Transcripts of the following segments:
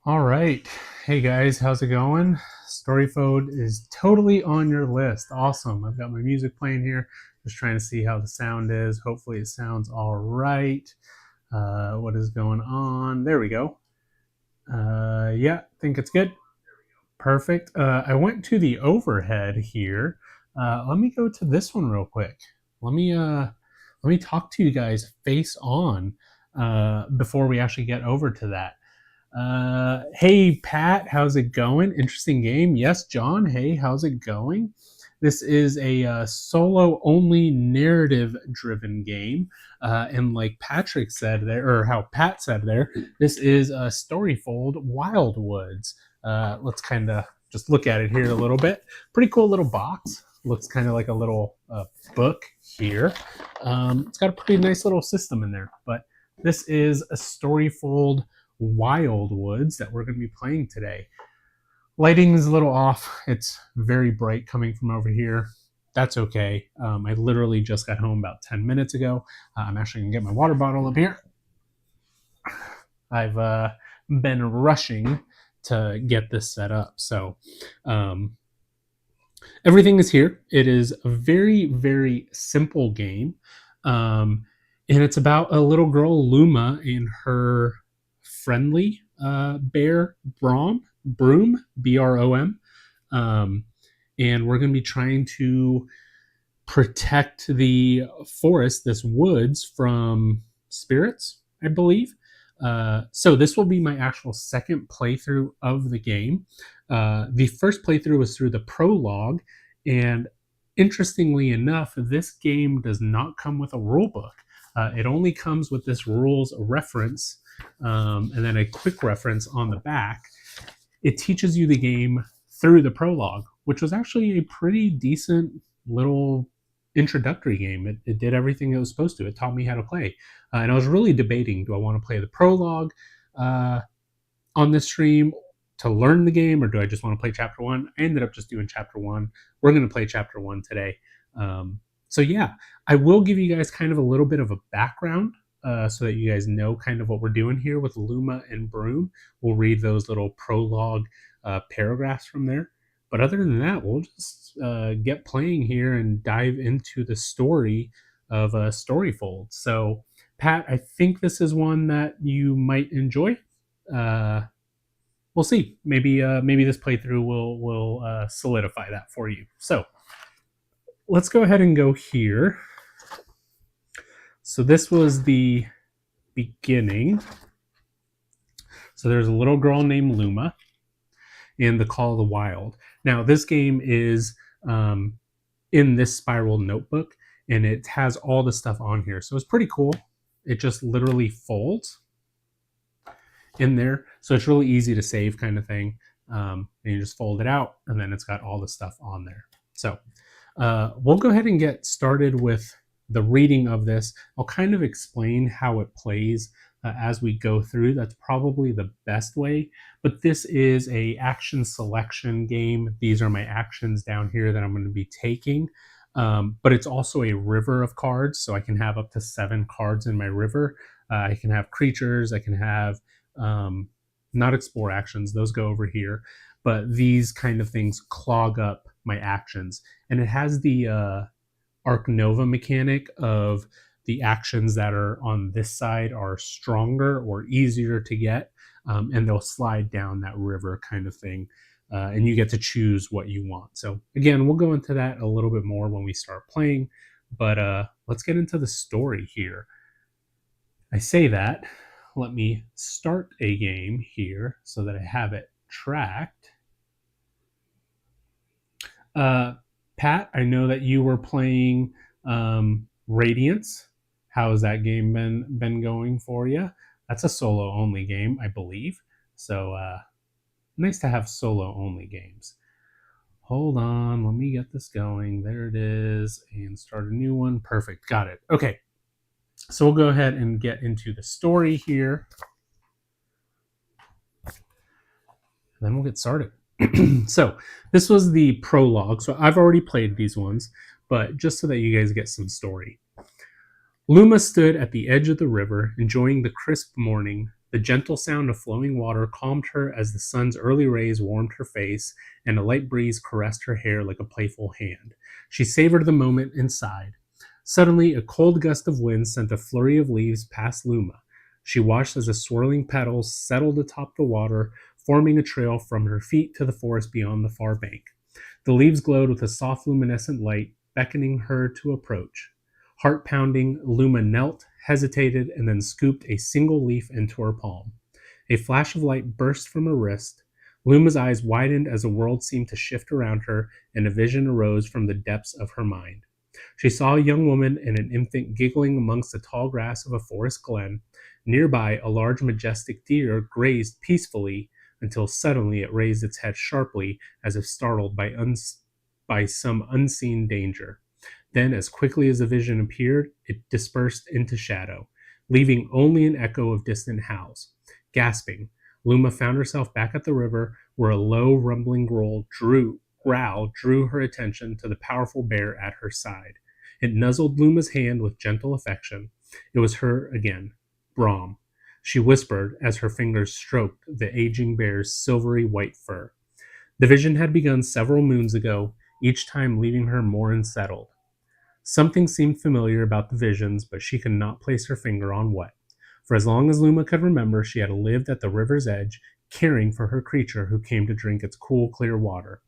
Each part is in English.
All right. Hey guys, how's it going? Storyfold is totally on your list. Awesome. I've got my music playing here. Just trying to see how the sound is. Hopefully it sounds all right. What is going on? There we go. Yeah, I think it's good. Perfect. I went to the overhead here. Let me go to this one real quick. Let me talk to you guys face on before we actually get over to that. Hey, Pat, how's it going? Interesting game. Yes, John. Hey, how's it going? This is a solo only narrative driven game. And like Patrick said there, or how Pat said there, this is a Storyfold Wildwoods. Let's kind of just look at it here a little bit. Pretty cool little box. Looks kind of like a little book here. It's got a pretty nice little system in there. But this is a Storyfold Wildwoods that we're going to be playing today. Lighting is a little off. It's very bright coming from over here. That's okay. I literally just got home about 10 minutes ago. I'm actually going to get my water bottle up here. I've been rushing to get this set up. So everything is here. It is a very, very simple game. And it's about a little girl, Luma, and her friendly bear, Broom, Brom. And we're going to be trying to protect the forest, this woods, from spirits, I believe. So this will be my actual second playthrough of the game. The first playthrough was through the prologue, and interestingly enough, this game does not come with a rule book. It only comes with this rules reference and then a quick reference on the back. It teaches you the game through the prologue, which was actually a pretty decent little introductory game. It did everything it was supposed to. It taught me how to play. And I was really debating, do I want to play the prologue on this stream to learn the game, or do I just want to play chapter one? I ended up just doing chapter one. We're going to play chapter one today. So yeah, I will give you guys kind of a little bit of a background so that you guys know kind of what we're doing here with Luma and Broom. We'll read those little prologue paragraphs from there. But other than that, we'll just get playing here and dive into the story of Storyfold. So, Pat, I think this is one that you might enjoy. We'll see. Maybe this playthrough will solidify that for you. So, let's go ahead and go here. So this was the beginning. So there's a little girl named Luma in the Call of the Wild. Now this game is in this spiral notebook, and it has all the stuff on here. So it's pretty cool. It just literally folds in there. So it's really easy to save kind of thing. And you just fold it out, and then it's got all the stuff on there. So we'll go ahead and get started with the reading of this. I'll kind of explain how it plays as we go through. That's probably the best way. But this is a action selection game. These are my actions down here that I'm going to be taking. But it's also a river of cards, so I can have up to 7 cards in my river. I can have creatures. I can have not explore actions. Those go over here. But these kind of things clog up my actions. And it has the Arc Nova mechanic of the actions that are on this side are stronger or easier to get, and they'll slide down that river kind of thing, and you get to choose what you want. So again, we'll go into that a little bit more when we start playing, but let's get into the story here. I say that, let me start a game here so that I have it tracked. Pat, I know that you were playing Radiance. How's that game been going for you? That's a solo only game, I believe. So nice to have solo only games. Hold on, let me get this going. There it is, and start a new one. Perfect, got it. Okay, so we'll go ahead and get into the story here. Then we'll get started. So this was the prologue. So I've already played these ones, but just so that you guys get some story. Luma stood at the edge of the river, enjoying the crisp morning The gentle sound of flowing water calmed her as the sun's early rays warmed her face, and a light breeze caressed her hair like a playful hand. She savored the moment and sighed. Suddenly, a cold gust of wind sent a flurry of leaves past Luma. She watched as the swirling petals settled atop the water, forming a trail from her feet to the forest beyond the far bank. The leaves glowed with a soft luminescent light, beckoning her to approach. Heart pounding, Luma knelt, hesitated, and then scooped a single leaf into her palm. A flash of light burst from her wrist. Luma's eyes widened as the world seemed to shift around her, and a vision arose from the depths of her mind. She saw a young woman and an infant giggling amongst the tall grass of a forest glen. Nearby, a large, majestic deer grazed peacefully until suddenly it raised its head sharply as if startled by some unseen danger. Then, as quickly as the vision appeared, it dispersed into shadow, leaving only an echo of distant howls. Gasping, Luma found herself back at the river, where a low, rumbling growl drew her attention to the powerful bear at her side. It nuzzled Luma's hand with gentle affection. It was her again, Brom. She whispered as her fingers stroked the aging bear's silvery white fur. The vision had begun several moons ago, each time leaving her more unsettled. Something seemed familiar about the visions, but she could not place her finger on what. For as long as Luma could remember, she had lived at the river's edge, caring for her creature who came to drink its cool, clear water.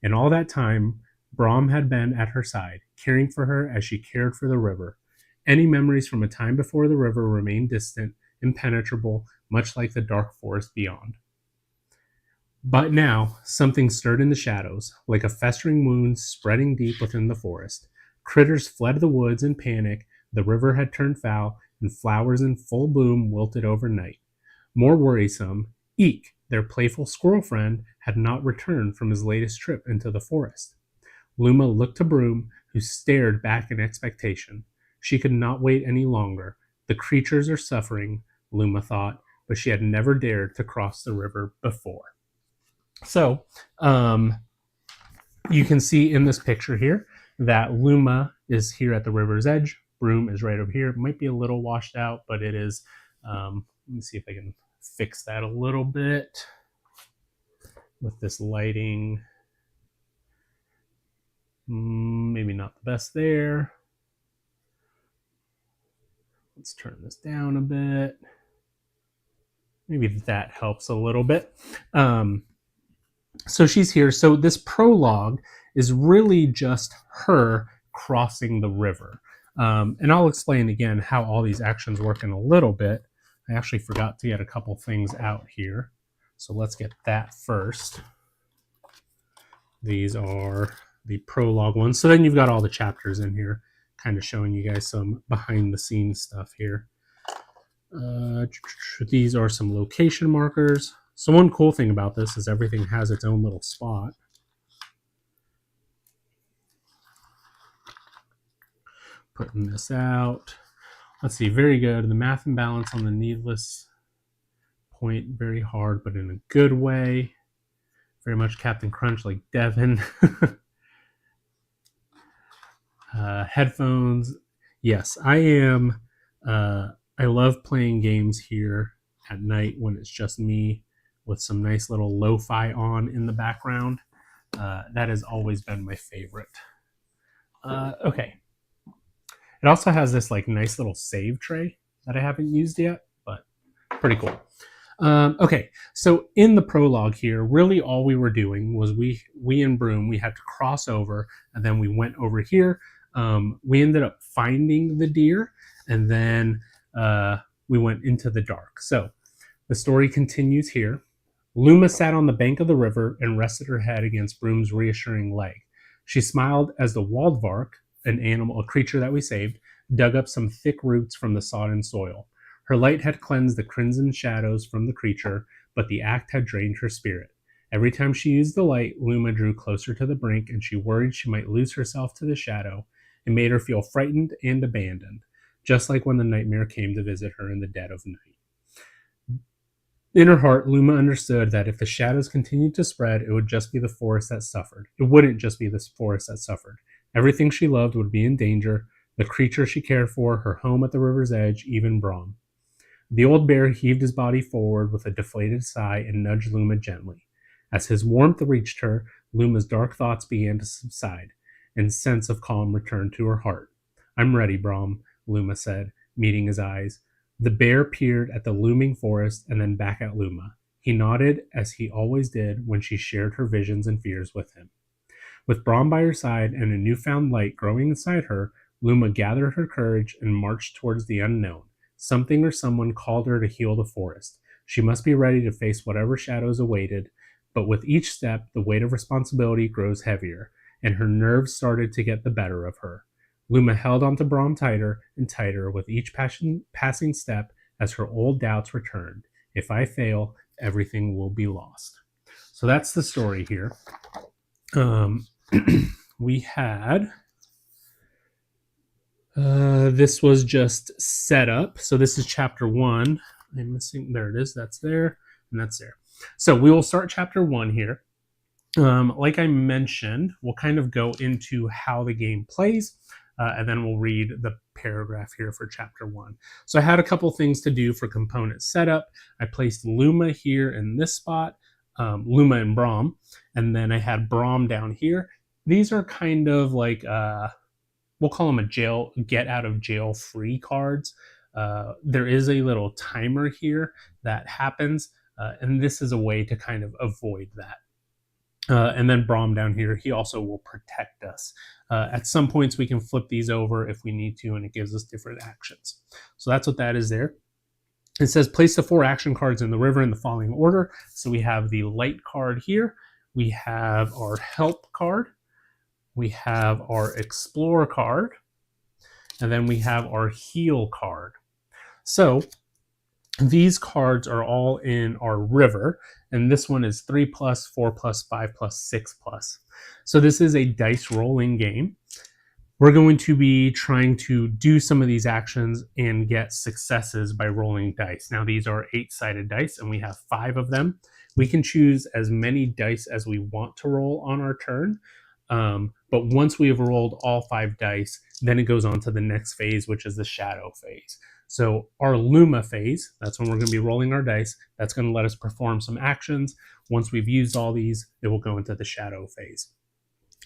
And all that time, Brom had been at her side, caring for her as she cared for the river. Any memories from a time before the river remained distant, impenetrable, much like the dark forest beyond. But now, something stirred in the shadows, like a festering wound spreading deep within the forest. Critters fled the woods in panic, the river had turned foul, and flowers in full bloom wilted overnight. More worrisome, Eek, their playful squirrel friend, had not returned from his latest trip into the forest. Luma looked to Broom, who stared back in expectation. She could not wait any longer. The creatures are suffering, Luma thought, but she had never dared to cross the river before. So, you can see in this picture here that Luma is here at the river's edge. Broom is right over here. It might be a little washed out, but it is. Let me see if I can fix that a little bit with this lighting. Maybe not the best there. Let's turn this down a bit. Maybe that helps a little bit. So she's here. So this prologue is really just her crossing the river. And I'll explain again how all these actions work in a little bit. I actually forgot to get a couple things out here. So let's get that first. These are the prologue ones. So then you've got all the chapters in here, kind of showing you guys some behind the scenes stuff here. These are some location markers. So one cool thing about this is everything has its own little spot. Putting this out. Let's see, very good. The math and balance on the needless point, very hard, but in a good way. Very much Captain Crunch like Devin. Headphones. Yes, I am. I love playing games here at night when it's just me with some nice little lo-fi on in the background. That has always been my favorite. Okay. It also has this like nice little save tray that I haven't used yet, but pretty cool. Okay, so in the prologue here, really all we were doing was we and Broom, we had to cross over, and then we went over here. We ended up finding the deer, and then we went into the dark. So the story continues here. Luma sat on the bank of the river and rested her head against Broom's reassuring leg. She smiled as the Wildvark, a creature that we saved, dug up some thick roots from the sodden soil. Her light had cleansed the crimson shadows from the creature, but the act had drained her spirit. Every time she used the light, Luma drew closer to the brink, and she worried she might lose herself to the shadow. It made her feel frightened and abandoned, just like when the nightmare came to visit her in the dead of night. In her heart, Luma understood that if the shadows continued to spread, it would just be the forest that suffered. It wouldn't just be the forest that suffered. Everything she loved would be in danger, the creature she cared for, her home at the river's edge, even Brom. The old bear heaved his body forward with a deflated sigh and nudged Luma gently. As his warmth reached her, Luma's dark thoughts began to subside, and sense of calm returned to her heart. I'm ready, Brom, Luma said, meeting his eyes. The bear peered at the looming forest and then back at Luma. He nodded, as he always did when she shared her visions and fears with him. With Brom by her side and a newfound light growing inside her, Luma gathered her courage and marched towards the unknown. Something or someone called her to heal the forest. She must be ready to face whatever shadows awaited, but with each step, the weight of responsibility grows heavier, and her nerves started to get the better of her. Luma held onto Brom tighter and tighter with each passing step as her old doubts returned. If I fail, everything will be lost. So that's the story here. We had this was just set up. So this is chapter 1. I'm missing, there it is, that's there, and that's there. So we will start chapter 1 here. Like I mentioned, we'll kind of go into how the game plays, and then we'll read the paragraph here for chapter 1. So I had a couple things to do for component setup. I placed Luma here in this spot, Luma and Brom, and then I had Brom down here. These are kind of like, we'll call them a get out of jail free cards. There is a little timer here that happens, and this is a way to kind of avoid that. And then Brom down here, he also will protect us. At some points, we can flip these over if we need to, and it gives us different actions. So that's what that is there. It says place the 4 action cards in the river in the following order. So we have the light card here. We have our help card. We have our explore card. And then we have our heal card. So these cards are all in our river, and this one is 3+, 4+, 5+, 6+. So this is a dice rolling game. We're going to be trying to do some of these actions and get successes by rolling dice. Now these are 8-sided dice, and we have 5 of them. We can choose as many dice as we want to roll on our turn. But once we have rolled all 5 dice, then it goes on to the next phase, which is the shadow phase. So our Luma phase, that's when we're going to be rolling our dice. That's going to let us perform some actions. Once we've used all these, it will go into the shadow phase.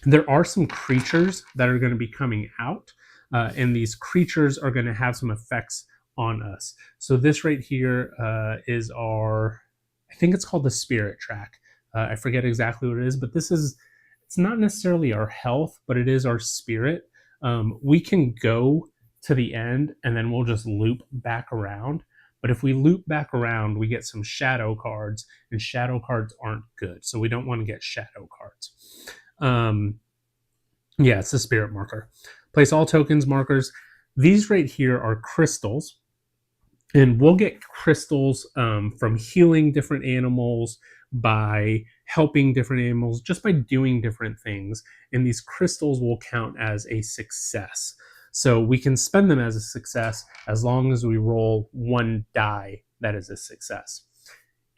There are some creatures that are going to be coming out, and these creatures are going to have some effects on us. So this right here is our, I think it's called the spirit track. I forget exactly what it is, but it's not necessarily our health, but it is our spirit. We can go to the end and then we'll just loop back around. But if we loop back around, we get some shadow cards, and shadow cards aren't good. So we don't want to get shadow cards. Yeah, it's the spirit marker. Place all tokens markers. These right here are crystals. And we'll get crystals from healing different animals, by helping different animals, just by doing different things. And these crystals will count as a success. So we can spend them as a success as long as we roll 1 die that is a success.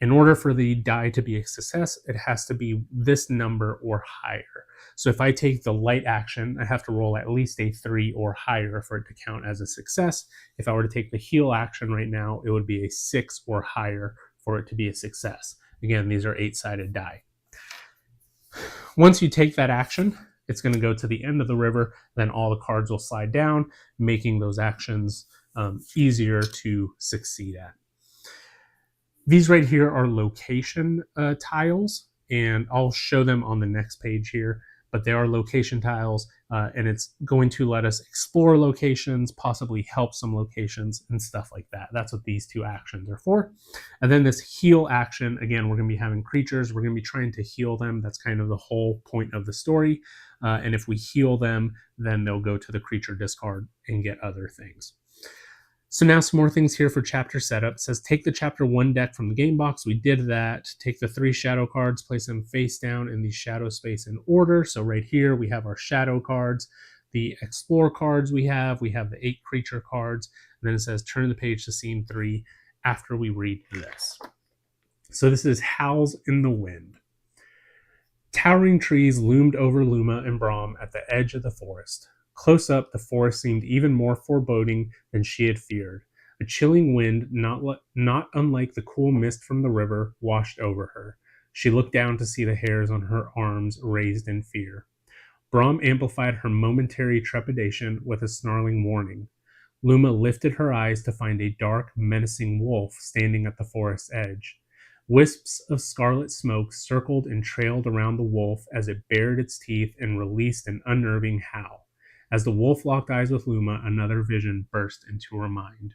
In order for the die to be a success, it has to be this number or higher. So if I take the light action, I have to roll at least a 3 or higher for it to count as a success. If I were to take the heal action right now, it would be a 6 or higher for it to be a success. Again, these are 8-sided die. Once you take that action, it's going to go to the end of the river. Then all the cards will slide down, making those actions easier to succeed at. These right here are location tiles, and I'll show them on the next page here. But they are location tiles, and it's going to let us explore locations, possibly help some locations, and stuff like that. That's what these 2 actions are for. And then this heal action, again, we're going to be having creatures. We're going to be trying to heal them. That's kind of the whole point of the story. And if we heal them, then they'll go to the creature discard and get other things. So now some more things here for chapter setup. It says take the chapter 1 deck from the game box. We did that. Take the 3 shadow cards, place them face down in the shadow space in order. So right here we have our shadow cards. The explore cards we have the 8 creature cards. And then it says turn the page to scene 3 after we read this. So this is Howls in the Wind. Towering trees loomed over Luma and Brom at the edge of the forest. Close up, the forest seemed even more foreboding than she had feared. A A chilling wind, not unlike the cool mist from the river, washed over her. She looked down to see the hairs on her arms raised in fear. Brom amplified her momentary trepidation with a snarling warning. Luma lifted her eyes to find a dark, menacing wolf standing at the forest's edge. Wisps of scarlet smoke circled and trailed around the wolf as it bared its teeth and released an unnerving howl. As the wolf locked eyes with Luma, another vision burst into her mind.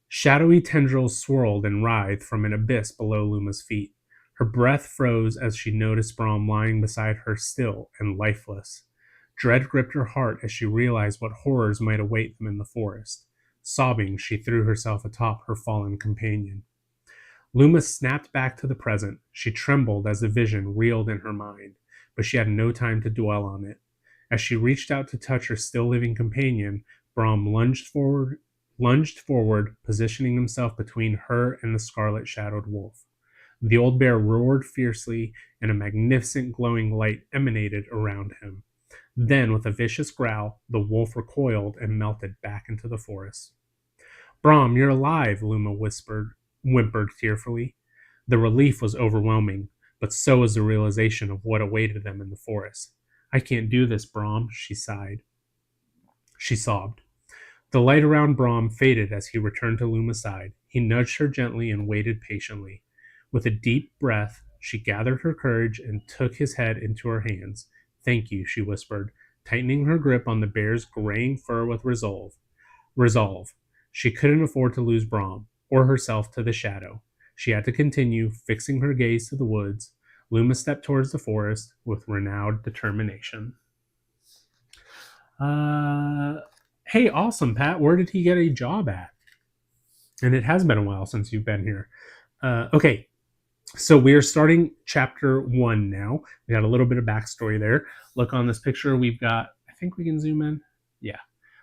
Shadowy tendrils swirled and writhed from an abyss below Luma's feet. Her breath froze as she noticed Brom lying beside her, still and lifeless. Dread gripped her heart as she realized what horrors might await them in the forest. Sobbing, she threw herself atop her fallen companion. Luma snapped back to the present. She trembled as the vision reeled in her mind, but she had no time to dwell on it. As she reached out to touch her still living companion, Brom lunged forward, positioning himself between her and the scarlet-shadowed wolf. The old bear roared fiercely, and a magnificent glowing light emanated around him. Then, with a vicious growl, the wolf recoiled and melted back into the forest. "Brom, you're alive," Luma whimpered tearfully. The relief was overwhelming, but so was the realization of what awaited them in the forest. "I can't do this, Brom," she sighed. She sobbed. The light around Brom faded as he returned to Luma's side. He nudged her gently and waited patiently. With a deep breath, she gathered her courage and took his head into her hands. "Thank you," she whispered, tightening her grip on the bear's graying fur with resolve. She couldn't afford to lose Brom, or herself to the shadow. She had to continue, fixing her gaze to the woods. Luma stepped towards the forest with renewed determination. Hey, awesome, Pat. Where did he get a job at? And it has been a while since you've been here. Okay, so we are starting chapter 1 now. We got a little bit of backstory there. Look on this picture. We've got, I think we can zoom in. Yeah,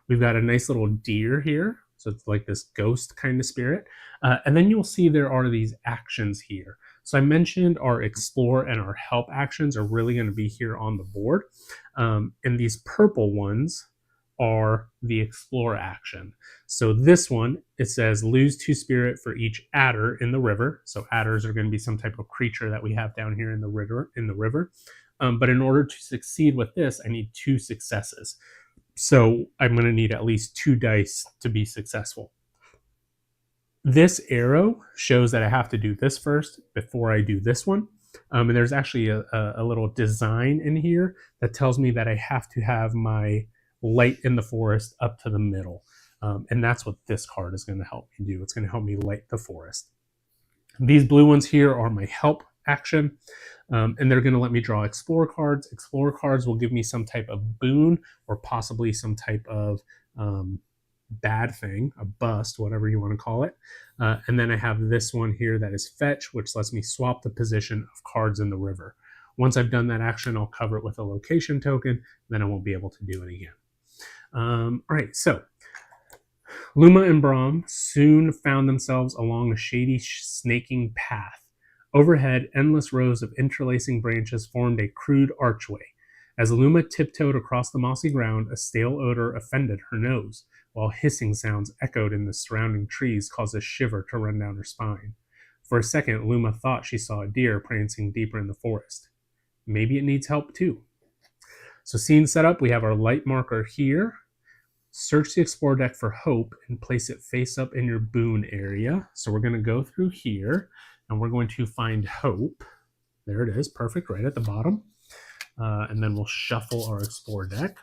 we've got a nice little deer here. So it's like this ghost kind of spirit. And then you'll see there are these actions here. So I mentioned our explore and our help actions are really going to be here on the board. And these purple ones are the explore action. So this one, it says lose 2 spirit for each adder in the river. So adders are going to be some type of creature that we have down here in the river. But in order to succeed with this, I need 2 successes. So I'm going to need at least 2 dice to be successful. This arrow shows that I have to do this first before I do this one. And there's actually a little design in here that tells me that I have to have my light in the forest up to the middle. And that's what this card is going to help me do. It's going to help me light the forest. These blue ones here are my help action. And they're going to let me draw explore cards. Explore cards will give me some type of boon or possibly some type of bad thing, a bust, whatever you want to call it. And then I have this one here that is fetch, which lets me swap the position of cards in the river. Once I've done that action, I'll cover it with a location token. Then I won't be able to do it again. All right, so Luma and Brom soon found themselves along a shady, snaking path. Overhead, endless rows of interlacing branches formed a crude archway. As Luma tiptoed across the mossy ground, a stale odor offended her nose, while hissing sounds echoed in the surrounding trees caused a shiver to run down her spine. For a second, Luma thought she saw a deer prancing deeper in the forest. Maybe it needs help too. So scene set up, we have our light marker here. Search the explore deck for hope and place it face up in your boon area. So we're going to go through here and we're going to find hope. There it is, perfect, right at the bottom. And then we'll shuffle our explore deck.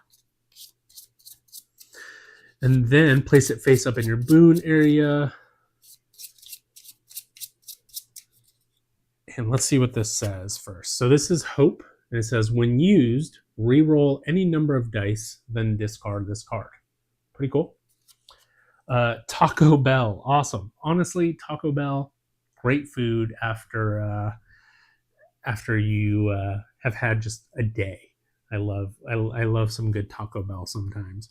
And then place it face up in your boon area. And let's see what this says first. So this is hope. And it says, when used, re-roll any number of dice, then discard this card. Pretty cool. Taco Bell, awesome. Honestly, Taco Bell, great food after you have had just a day. I love some good Taco Bell sometimes.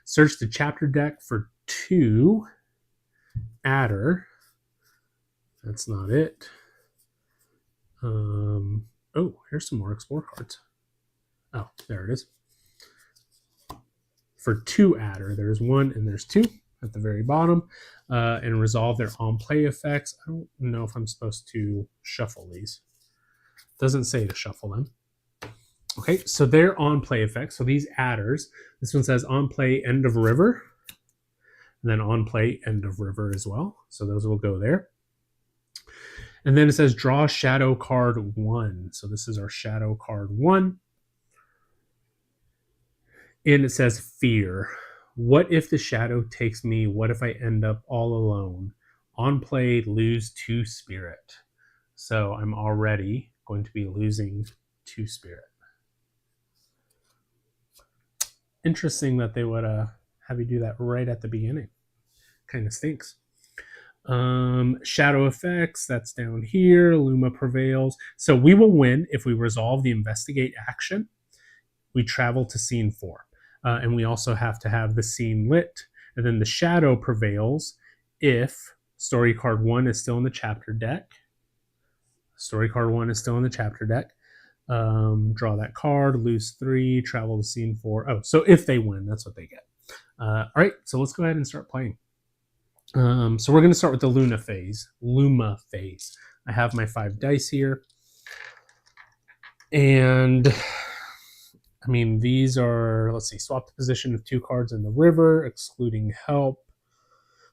Search the chapter deck for 2 adder. That's not it. Oh, here's some more explore cards. Oh, there it is. For 2 adder, there's 1 and there's 2. at the very bottom and resolve their on-play effects. I don't know if I'm supposed to shuffle these. It doesn't say to shuffle them. Okay, so they're on-play effects. So these adders, this one says on-play end of river, and then on-play end of river as well. So those will go there. And then it says draw shadow card 1. So this is our shadow card 1. And it says fear. What if the shadow takes me? What if I end up all alone? On play, lose 2 spirit. So I'm already going to be losing 2 spirit. Interesting that they would have you do that right at the beginning. Kind of stinks. Shadow effects, that's down here. Luma prevails. So we will win if we resolve the investigate action. We travel to scene 4. And we also have to have the scene lit. And then the shadow prevails if story card 1 is still in the chapter deck. Story card 1 is still in the chapter deck. Draw that card, lose 3, travel to scene 4. Oh, so if they win, that's what they get. All right, so let's go ahead and start playing. So we're going to start with the Luma phase. I have my 5 dice here. And I mean, these are, let's see, swap the position of 2 cards in the river, excluding help.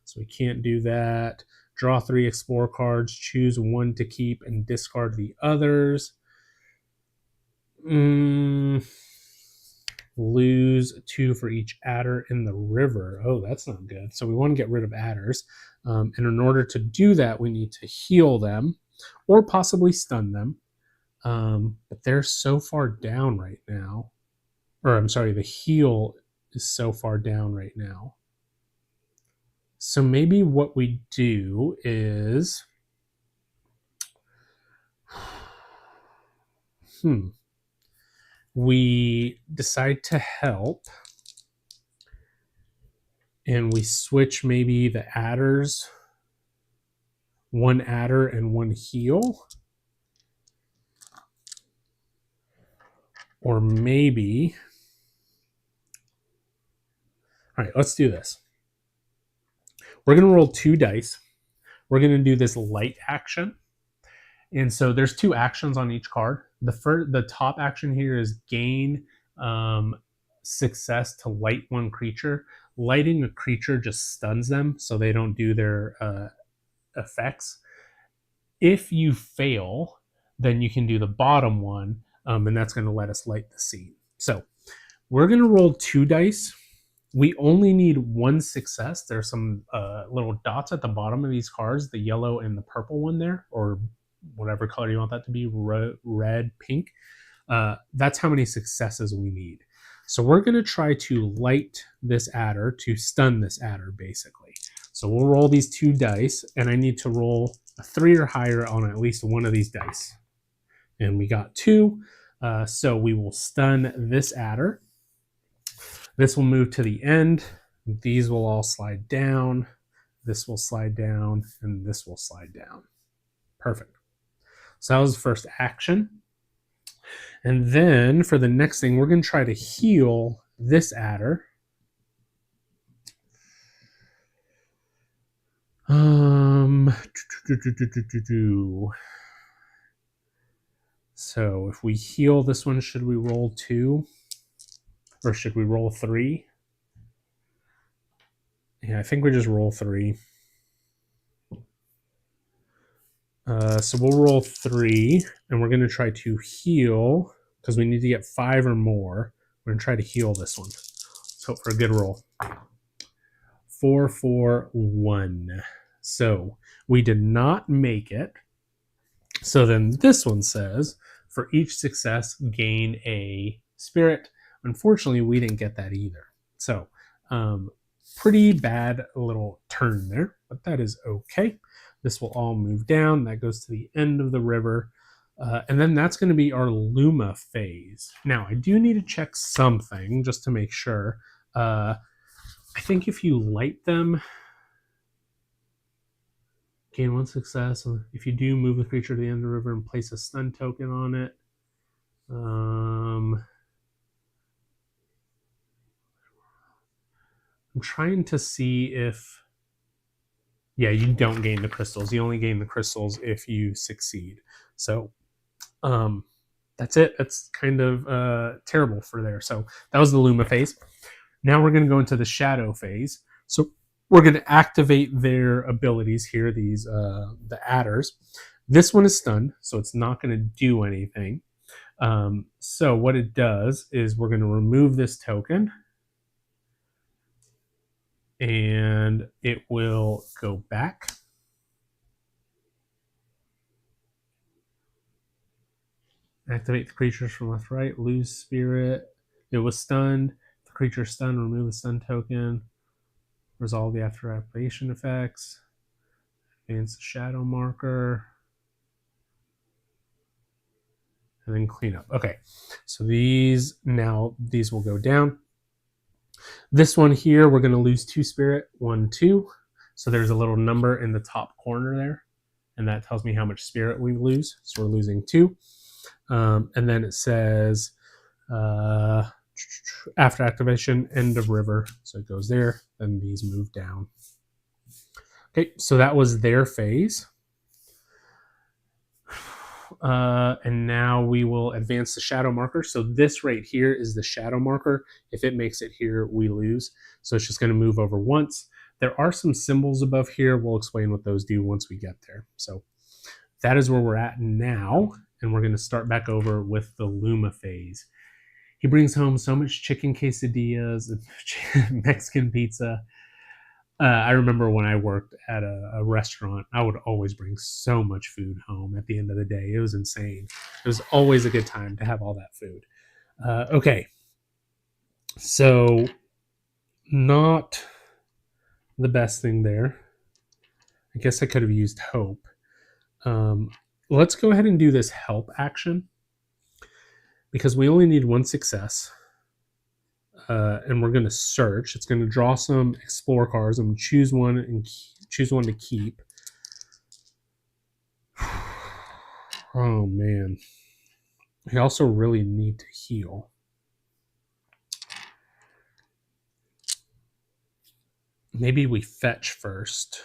So we can't do that. Draw 3 explore cards, choose 1 to keep and discard the others. Lose 2 for each adder in the river. Oh, that's not good. So we want to get rid of adders. And in order to do that, we need to heal them or possibly stun them. But they're so far down right now. Or I'm sorry, the heal is so far down right now. So maybe what we do is... we decide to help and we switch maybe the adders, 1 adder and 1 heal. Or maybe, all right, let's do this. We're going to roll 2 dice. We're going to do this light action. And so there's 2 actions on each card. The top action here is gain success to light 1 creature. Lighting a creature just stuns them, so they don't do their effects. If you fail, then you can do the bottom one, and that's going to let us light the scene. So we're going to roll 2 dice. We only need 1 success. There's some little dots at the bottom of these cards, the yellow and the purple one there, or whatever color you want that to be, red, pink. That's how many successes we need. So we're going to try to light this adder, to stun this adder, basically. So we'll roll these 2 dice, and I need to roll a 3 or higher on at least one of these dice. And we got 2, so we will stun this adder. This will move to the end. These will all slide down. This will slide down, and this will slide down. Perfect. So that was the first action. And then for the next thing, we're going to try to heal this adder. So if we heal this one, should we roll 2? Or should we roll 3? Yeah, I think we just roll 3. So we'll roll 3, and we're going to try to heal, because we need to get 5 or more. We're going to try to heal this one. Let's hope for a good roll. 4, 4, 1. So we did not make it. So then this one says, for each success, gain a spirit. Unfortunately, we didn't get that either. So pretty bad little turn there, but that is okay. This will all move down. That goes to the end of the river. And then that's going to be our Luma phase. Now, I do need to check something just to make sure. I think if you light them, gain 1 success. If you do move the creature to the end of the river and place a stun token on it. I'm trying to see if, yeah, you don't gain the crystals. You only gain the crystals if you succeed. So that's it. That's kind of terrible for there. So that was the Luma phase. Now we're going to go into the shadow phase. So we're going to activate their abilities here, these the adders. This one is stunned, so it's not going to do anything. So what it does is we're going to remove this token, and it will go back. Activate the creatures from left to right. Lose spirit. It was stunned. The creature stunned. Remove the stun token. Resolve the after activation effects. Advance the shadow marker. And then clean up. Okay, so these will go down. This one here, we're going to lose 2 spirit, 1, 2. So there's a little number in the top corner there, and that tells me how much spirit we lose. So we're losing 2. And then it says after activation, end of river. So it goes there, then these move down. Okay, so that was their phase. And now we will advance the shadow marker. So this right here is the shadow marker. If it makes it here, we lose. So it's just going to move over once. There are some symbols above here. We'll explain what those do once we get there. So that is where we're at now. And we're going to start back over with the Luma phase. He brings home so much chicken quesadillas and Mexican pizza. I remember when I worked at a restaurant, I would always bring so much food home at the end of the day. It was insane. It was always a good time to have all that food. Okay. So, not the best thing there. I guess I could have used hope. Let's go ahead and do this help action, because we only need 1 success. And we're going to search. It's going to draw some explore cards. I'm going to choose one and choose one to keep. Oh man, I also really need to heal. Maybe we fetch first.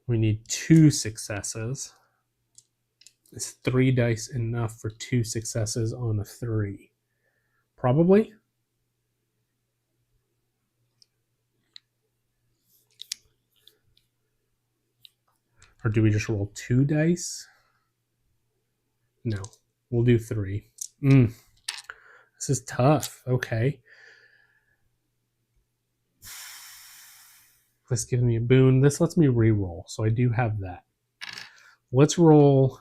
We need 2 successes. Is 3 dice enough for 2 successes on a 3? Probably. Or do we just roll 2 dice? No, we'll do 3. This is tough. Okay. This gives me a boon. This lets me re-roll, so I do have that. Let's roll.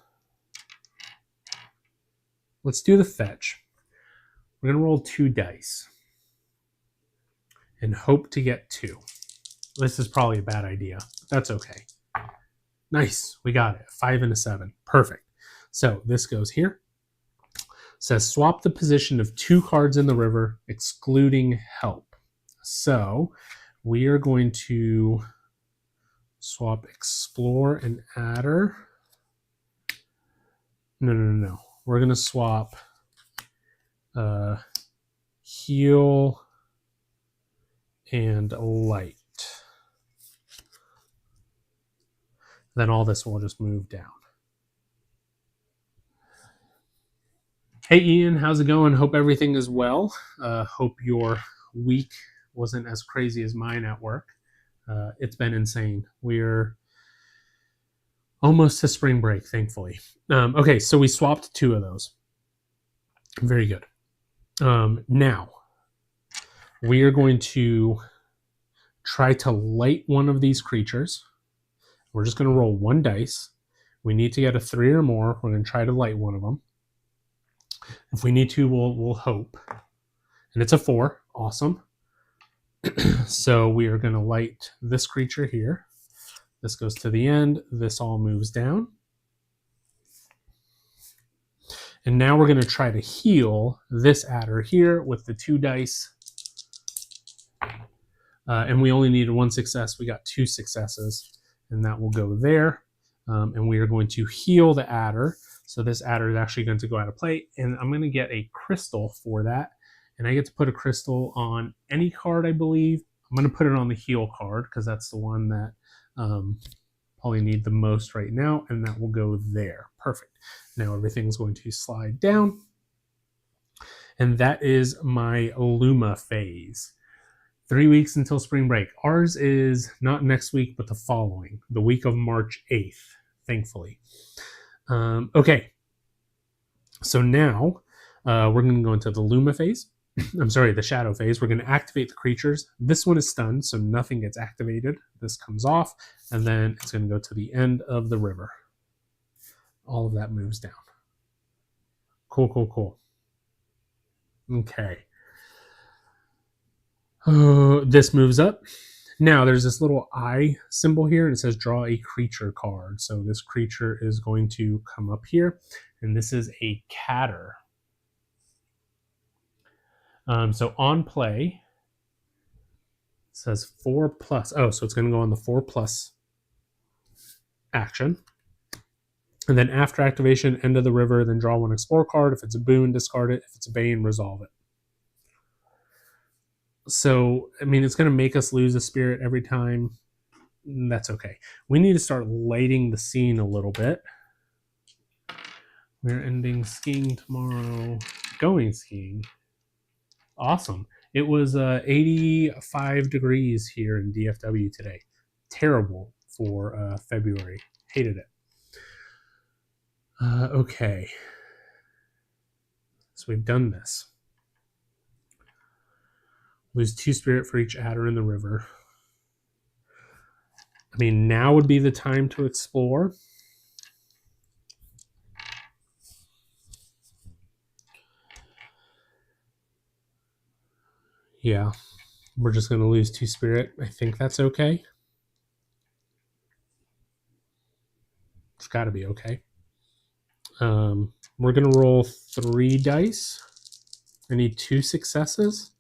Let's do the fetch. We're going to roll 2 dice and hope to get 2. This is probably a bad idea, but that's okay. Nice. We got it. 5 and a 7. Perfect. So this goes here. It says swap the position of 2 cards in the river, excluding help. So we are going to swap explore and adder. No. We're going to swap heal and light. Then all this will just move down. Hey Ian, how's it going? Hope everything is well. Hope your week wasn't as crazy as mine at work. It's been insane. We're almost to spring break, thankfully. Okay, so we swapped 2 of those. Very good. Now, we are going to try to light one of these creatures. We're just going to roll 1 dice. We need to get a 3 or more. We're going to try to light one of them. If we need to, we'll hope. And it's a 4. Awesome. So we are going to light this creature here. This goes to the end. This all moves down. And now we're going to try to heal this adder here with the 2 dice. And we only needed 1 success. We got 2 successes. And that will go there. And we are going to heal the adder. So this adder is actually going to go out of play. And I'm going to get a crystal for that. And I get to put a crystal on any card, I believe. I'm going to put it on the heal card because that's the one that probably need the most right now, and that will go there. Perfect. Now everything's going to slide down, and that is my Luma phase. 3 weeks until spring break. Ours is not next week, but the following, the week of March 8th, thankfully. Okay, so now we're going to go into the Luma phase. I'm sorry, the shadow phase. We're going to activate the creatures. This one is stunned, so nothing gets activated. This comes off, and then it's going to go to the end of the river. All of that moves down. Cool, cool, cool. Okay. This moves up. Now there's this little eye symbol here, and it says draw a creature card. So this creature is going to come up here, and this is a catter. So on play, it says 4+. Oh, so it's going to go on the 4+ action. And then after activation, end of the river, then draw one explore card. If it's a boon, discard it. If it's a bane, resolve it. So, I mean, it's going to make us lose a spirit every time. That's okay. We need to start lighting the scene a little bit. We're ending skiing tomorrow. Going skiing. Awesome. It was 85 degrees here in DFW today. Terrible for February. Hated it. Okay. So we've done this. Lose 2 spirit for each adder in the river. I mean, now would be the time to explore. Yeah, we're just going to lose 2 spirit. I think that's okay. It's got to be okay. We're going to roll 3 dice. I need 2 successes.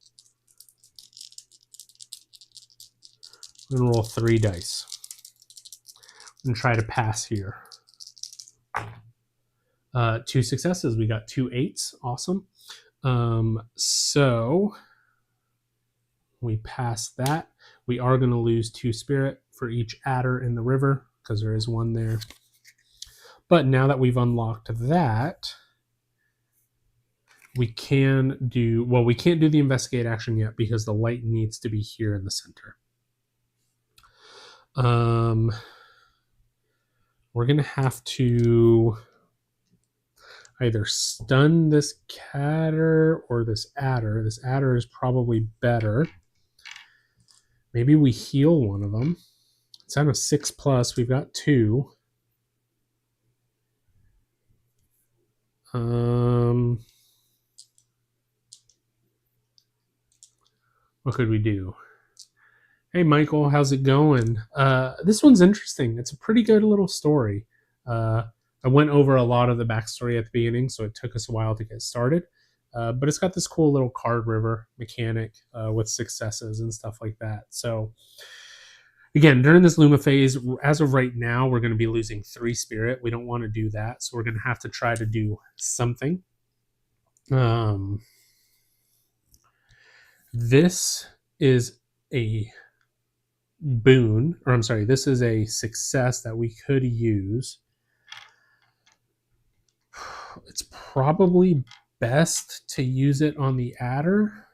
I'm going to roll 3 dice and try to pass here. 2 successes. We got 2 8s. Awesome. So we pass that. We are going to lose 2 spirit for each adder in the river because there is one there. But now that we've unlocked that, we can do, well, we can't do the investigate action yet because the light needs to be here in the center. We're going to have to either stun this catter or this adder. This adder is probably better. Maybe we heal one of them. It's on a 6+. We've got 2. What could we do? Hey, Michael, how's it going? This one's interesting. It's a pretty good little story. I went over a lot of the backstory at the beginning, so it took us a while to get started. But it's got this cool little card river mechanic with successes and stuff like that. So, again, during this Luma phase, as of right now, we're going to be losing 3 spirit. We don't want to do that, so we're going to have to try to do something. This is a boon, or I'm sorry, this is a success that we could use. It's probably best to use it on the adder.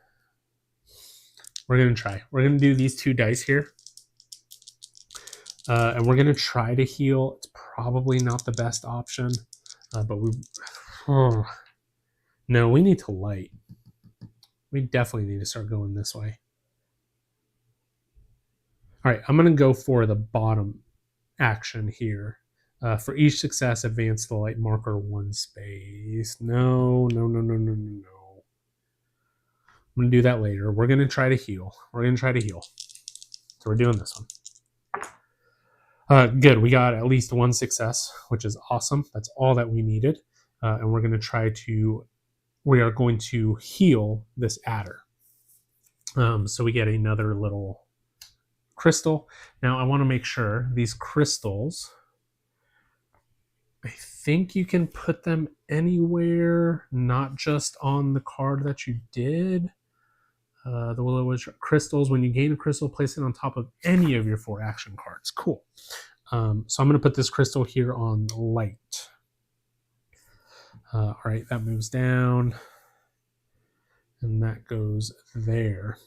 We're going to try. We're going to do these 2 dice here. And we're going to try to heal. It's probably not the best option. But we... Oh, no, we need to light. We definitely need to start going this way. All right, I'm going to go for the bottom action here. For each success, advance the light marker 1 space. No. I'm going to do that later. We're going to try to heal. So we're doing this one. Good. We got at least 1 success, which is awesome. That's all that we needed. And we're going to we are going to heal this adder. So we get another little crystal. Now I want to make sure these crystals I think you can put them anywhere, not just on the card that you did. The Wildwoods crystals. When you gain a crystal, place it on top of any of your 4 action cards. Cool. So I'm going to put this crystal here on light. All right, that moves down. And that goes there.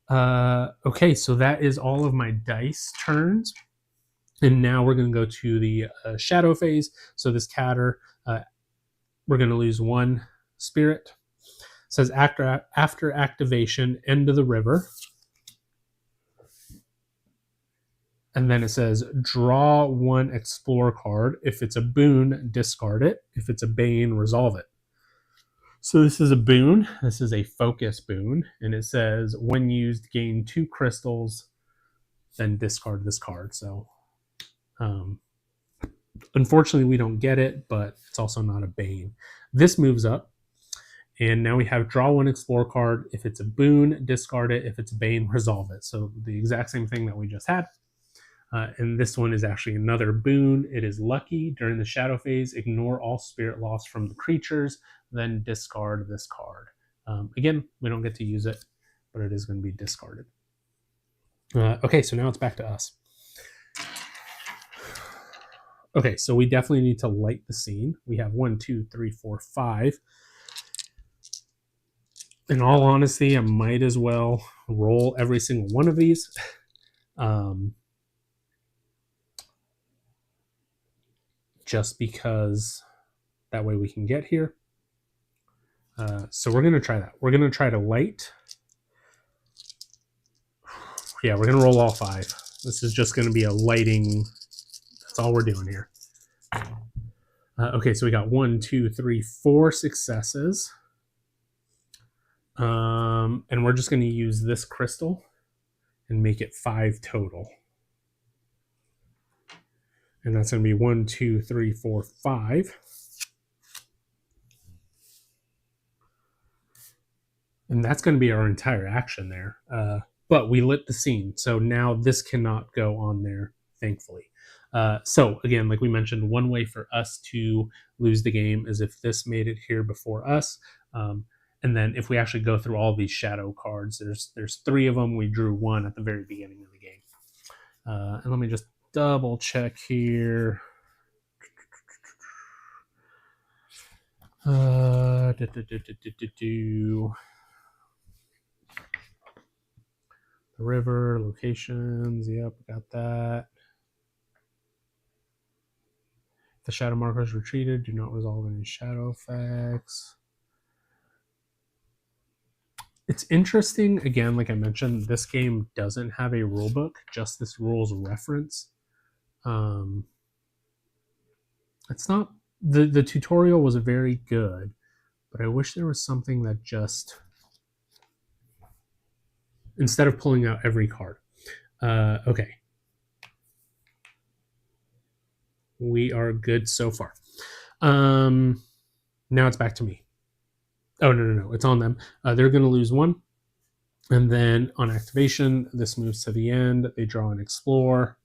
Okay, so that is all of my dice turns. And now we're going to go to the shadow phase. So this catter, we're going to lose 1 spirit. It says after activation, end of the river. And then it says draw 1 explore card. If it's a boon, discard it. If it's a bane, resolve it. So this is a boon. This is a focus boon. And it says when used, gain 2 crystals, then discard this card. So unfortunately, we don't get it, but it's also not a bane. This moves up. And now we have draw 1 explore card. If it's a boon, discard it. If it's a bane, resolve it. So the exact same thing that we just had. And this one is actually another boon. It is lucky. During the shadow phase, ignore all spirit loss from the creatures, then discard this card. Again, we don't get to use it, but it is going to be discarded. Okay, so now it's back to us. Okay, so we definitely need to light the scene. We have 1, 2, 3, 4, 5. In all honesty, I might as well roll every single one of these. Just because that way we can get here. So we're going to try that. We're going to try to light. Yeah, we're going to roll all 5. This is just going to be a lighting. That's all we're doing here. Okay, so we got 1, 2, 3, 4 successes. And we're just going to use this crystal and make it 5 total. And that's going to be 1, 2, 3, 4, 5. And that's going to be our entire action there. But we lit the scene. So now this cannot go on there, thankfully. So again, like we mentioned, one way for us to lose the game is if this made it here before us. And then if we actually go through all these shadow cards, there's 3 of them. We drew 1 at the very beginning of the game. And let me just double check here. The river, locations, yep, got that. The shadow markers retreated, do not resolve any shadow effects. It's interesting, again, like I mentioned, this game doesn't have a rule book, just this rules reference. It's not, the tutorial was very good, but I wish there was something that just, instead of pulling out every card. Okay. We are good so far. Now it's back to me. Oh, no. It's on them. They're going to lose 1. And then on activation, this moves to the end. They draw and explore.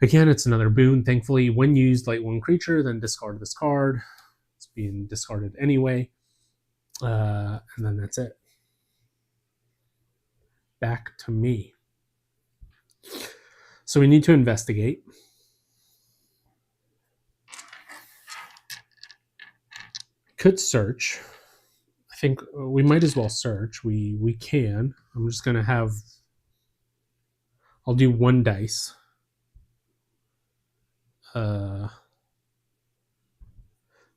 Again, it's another boon. Thankfully, when used, light 1 creature, then discard this card. It's being discarded anyway. And then that's it. Back to me. So we need to investigate. Could search. I think we might as well search. We can. I'm just going to have... I'll do 1 dice.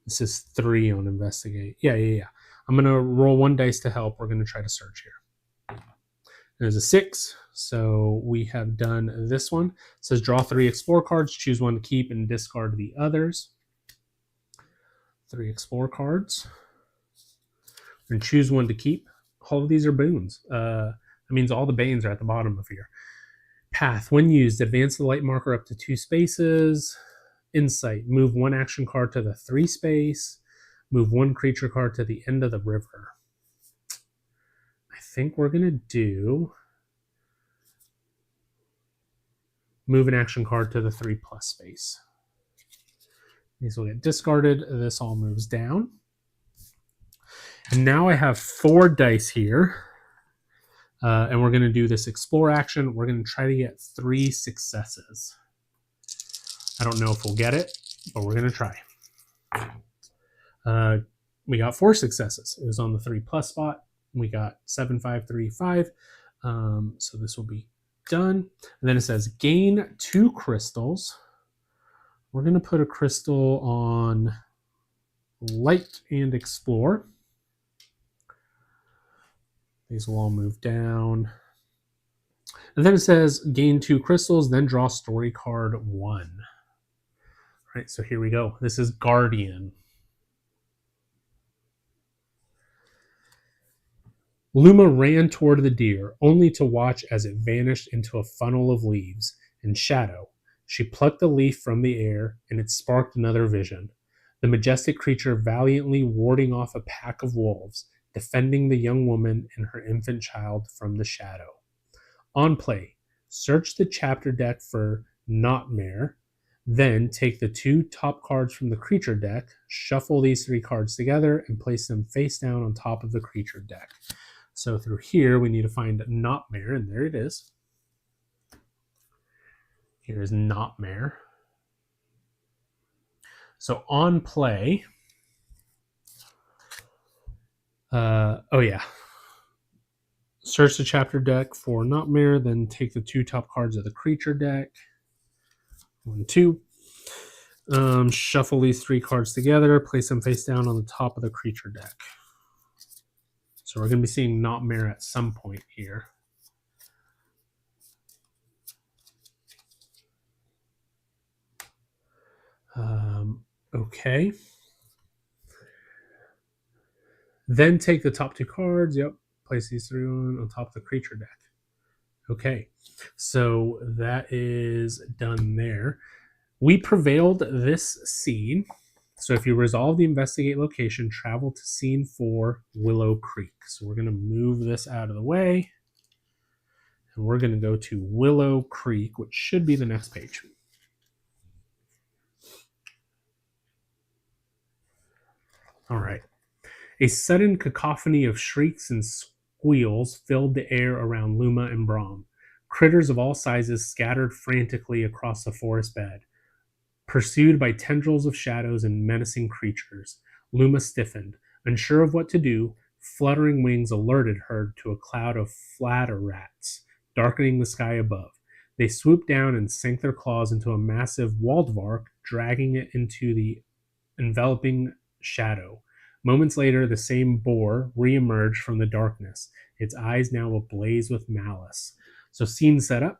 This is 3 on investigate. Yeah. I'm going to roll 1 dice to help. We're going to try to search here. There's a 6. So we have done this one. It says draw 3 explore cards, choose 1 to keep and discard the others. 3 explore cards. And choose 1 to keep. All of these are boons. That means all the banes are at the bottom of here. Path. When used, advance the light marker up to 2 spaces. Insight. Move 1 action card to the 3 space. Move 1 creature card to the end of the river. I think we're going to do move an action card to the 3+ space. These will get discarded. This all moves down. And now I have 4 dice here. And we're going to do this explore action. We're going to try to get 3 successes. I don't know if we'll get it, but we're going to try. We got 4 successes. It was on the 3+ spot. We got 7, 5, 3, 5. So this will be done. And then it says gain 2 crystals. We're going to put a crystal on light and explore. These will all move down. And then it says gain 2 crystals, then draw story card 1. All right, so here we go. This is Guardian. Luma ran toward the deer, only to watch as it vanished into a funnel of leaves and shadow. She plucked a leaf from the air, and it sparked another vision. The majestic creature valiantly warding off a pack of wolves, defending the young woman and her infant child from the shadow. On play, search the chapter deck for Nightmare, then take the 2 top cards from the creature deck, shuffle these 3 cards together, and place them face down on top of the creature deck. So through here, we need to find Nightmare, and there it is. Here's Nightmare. So on play, search the chapter deck for Nightmare, then take the 2 top cards of the creature deck. 1, 2. Shuffle these 3 cards together, place them face down on the top of the creature deck. So we're going to be seeing Nightmare at some point here. Okay. Then take the top 2 cards. Yep. Place these 3 on top of the creature deck. Okay. So that is done there. We prevailed this scene. So if you resolve the investigate location, travel to scene 4, Willow Creek. So we're going to move this out of the way. And we're going to go to Willow Creek, which should be the next page. All right. A sudden cacophony of shrieks and squeals filled the air around Luma and Brom. Critters of all sizes scattered frantically across the forest bed. Pursued by tendrils of shadows and menacing creatures, Luma stiffened. Unsure of what to do, fluttering wings alerted her to a cloud of flatter rats, darkening the sky above. They swooped down and sank their claws into a massive Wildwoods, dragging it into the enveloping shadow. Moments later, the same boar reemerged from the darkness, its eyes now ablaze with malice. So scene set up.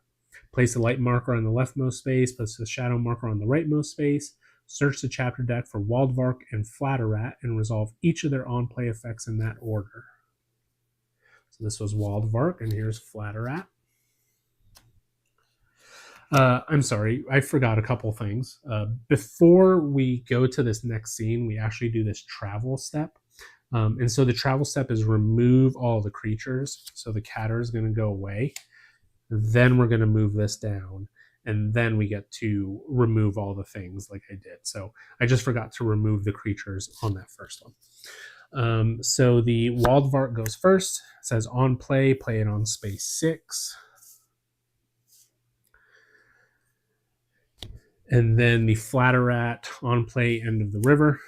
Place the light marker on the leftmost space, place the shadow marker on the rightmost space, search the chapter deck for Wildwoods and Flatterrat, and resolve each of their on-play effects in that order. So this was Wildwoods, and here's Flatterrat. I'm sorry, I forgot a couple things. Before we go to this next scene, we actually do this travel step. And so the travel step is remove all the creatures. So the catter is going to go away. Then we're going to move this down. And then we get to remove all the things like I did. So I just forgot to remove the creatures on that first one. So the Wildwoods goes first. It says on play, play it on space 6. And then the Flatterrat on play, end of the river.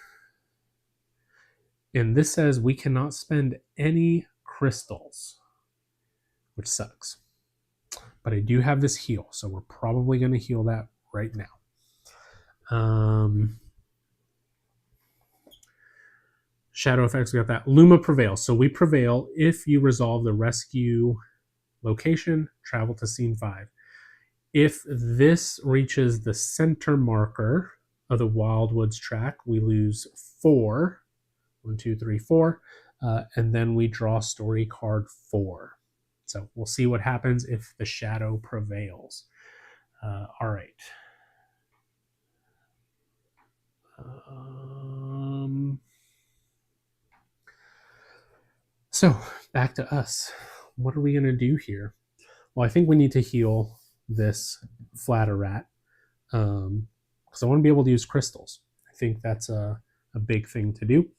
And this says we cannot spend any crystals, which sucks. But I do have this heal, so we're probably going to heal that right now. Shadow effects, we got that. Luma prevails. So we prevail if you resolve the rescue location, travel to scene 5. If this reaches the center marker of the Wildwoods track, we lose 4. 1, 2, 3, 4. And then we draw story card 4. So we'll see what happens if the shadow prevails. All right. So back to us. What are we going to do here? Well, I think we need to heal this flatter rat because I want to be able to use crystals. I think that's a big thing to do.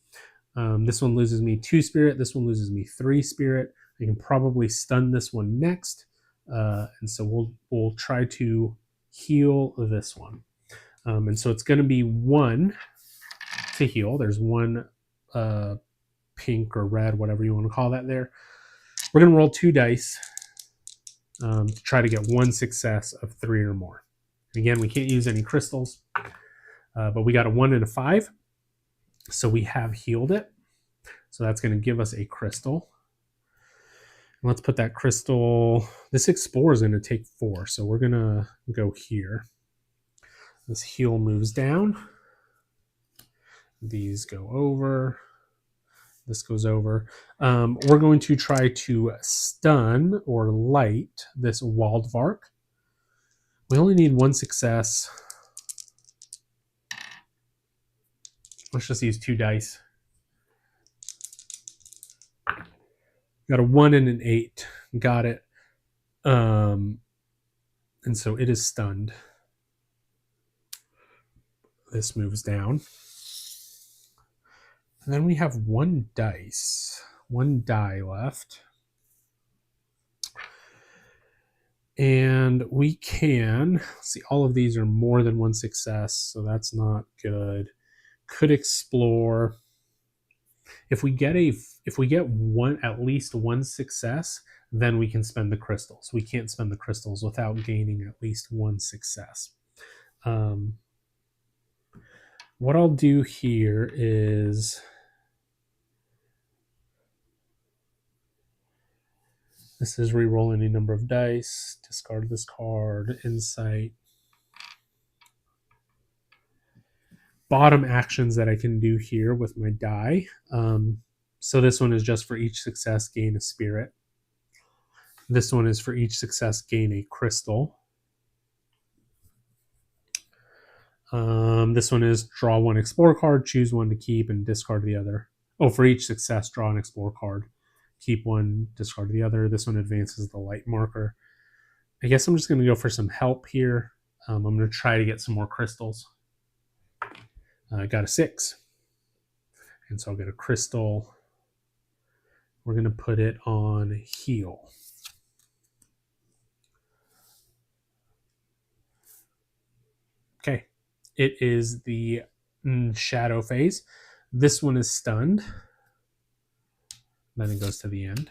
This one loses me 2 spirit. This one loses me 3 spirit. I can probably stun this one next. And so we'll try to heal this one. And so it's going to be 1 to heal. There's 1 pink or red, whatever you want to call that there. We're going to roll 2 dice to try to get 1 success of 3 or more. Again, we can't use any crystals, but we got a 1 and a 5. So we have healed it. So that's going to give us a crystal. And let's put that crystal. This Explorer is going to take 4. So we're going to go here. This heal moves down. These go over. This goes over. We're going to try to stun or light this Wildvark. We only need 1 success. Let's just use 2 dice. Got a 1 and an 8. Got it. And so it is stunned. This moves down. And then we have 1 dice. 1 die left. And we can see all of these are more than 1 success, so that's not good. Could explore. If we get at least 1 success, then we can spend the crystals. We can't spend the crystals without gaining at least 1 success. What I'll do here is this is re-roll any number of dice, discard this card, insight. Bottom actions that I can do here with my die. So this one is just for each success, gain a spirit. This one is for each success, gain a crystal. This one is draw 1 explore card, choose 1 to keep, and discard the other. Oh, for each success, draw an explore card. Keep 1, discard the other. This one advances the light marker. I guess I'm just going to go for some help here. I'm going to try to get some more crystals. I got a 6. And so I'll get a crystal. We're going to put it on heal. Okay. It is the shadow phase. This one is stunned. Then it goes to the end.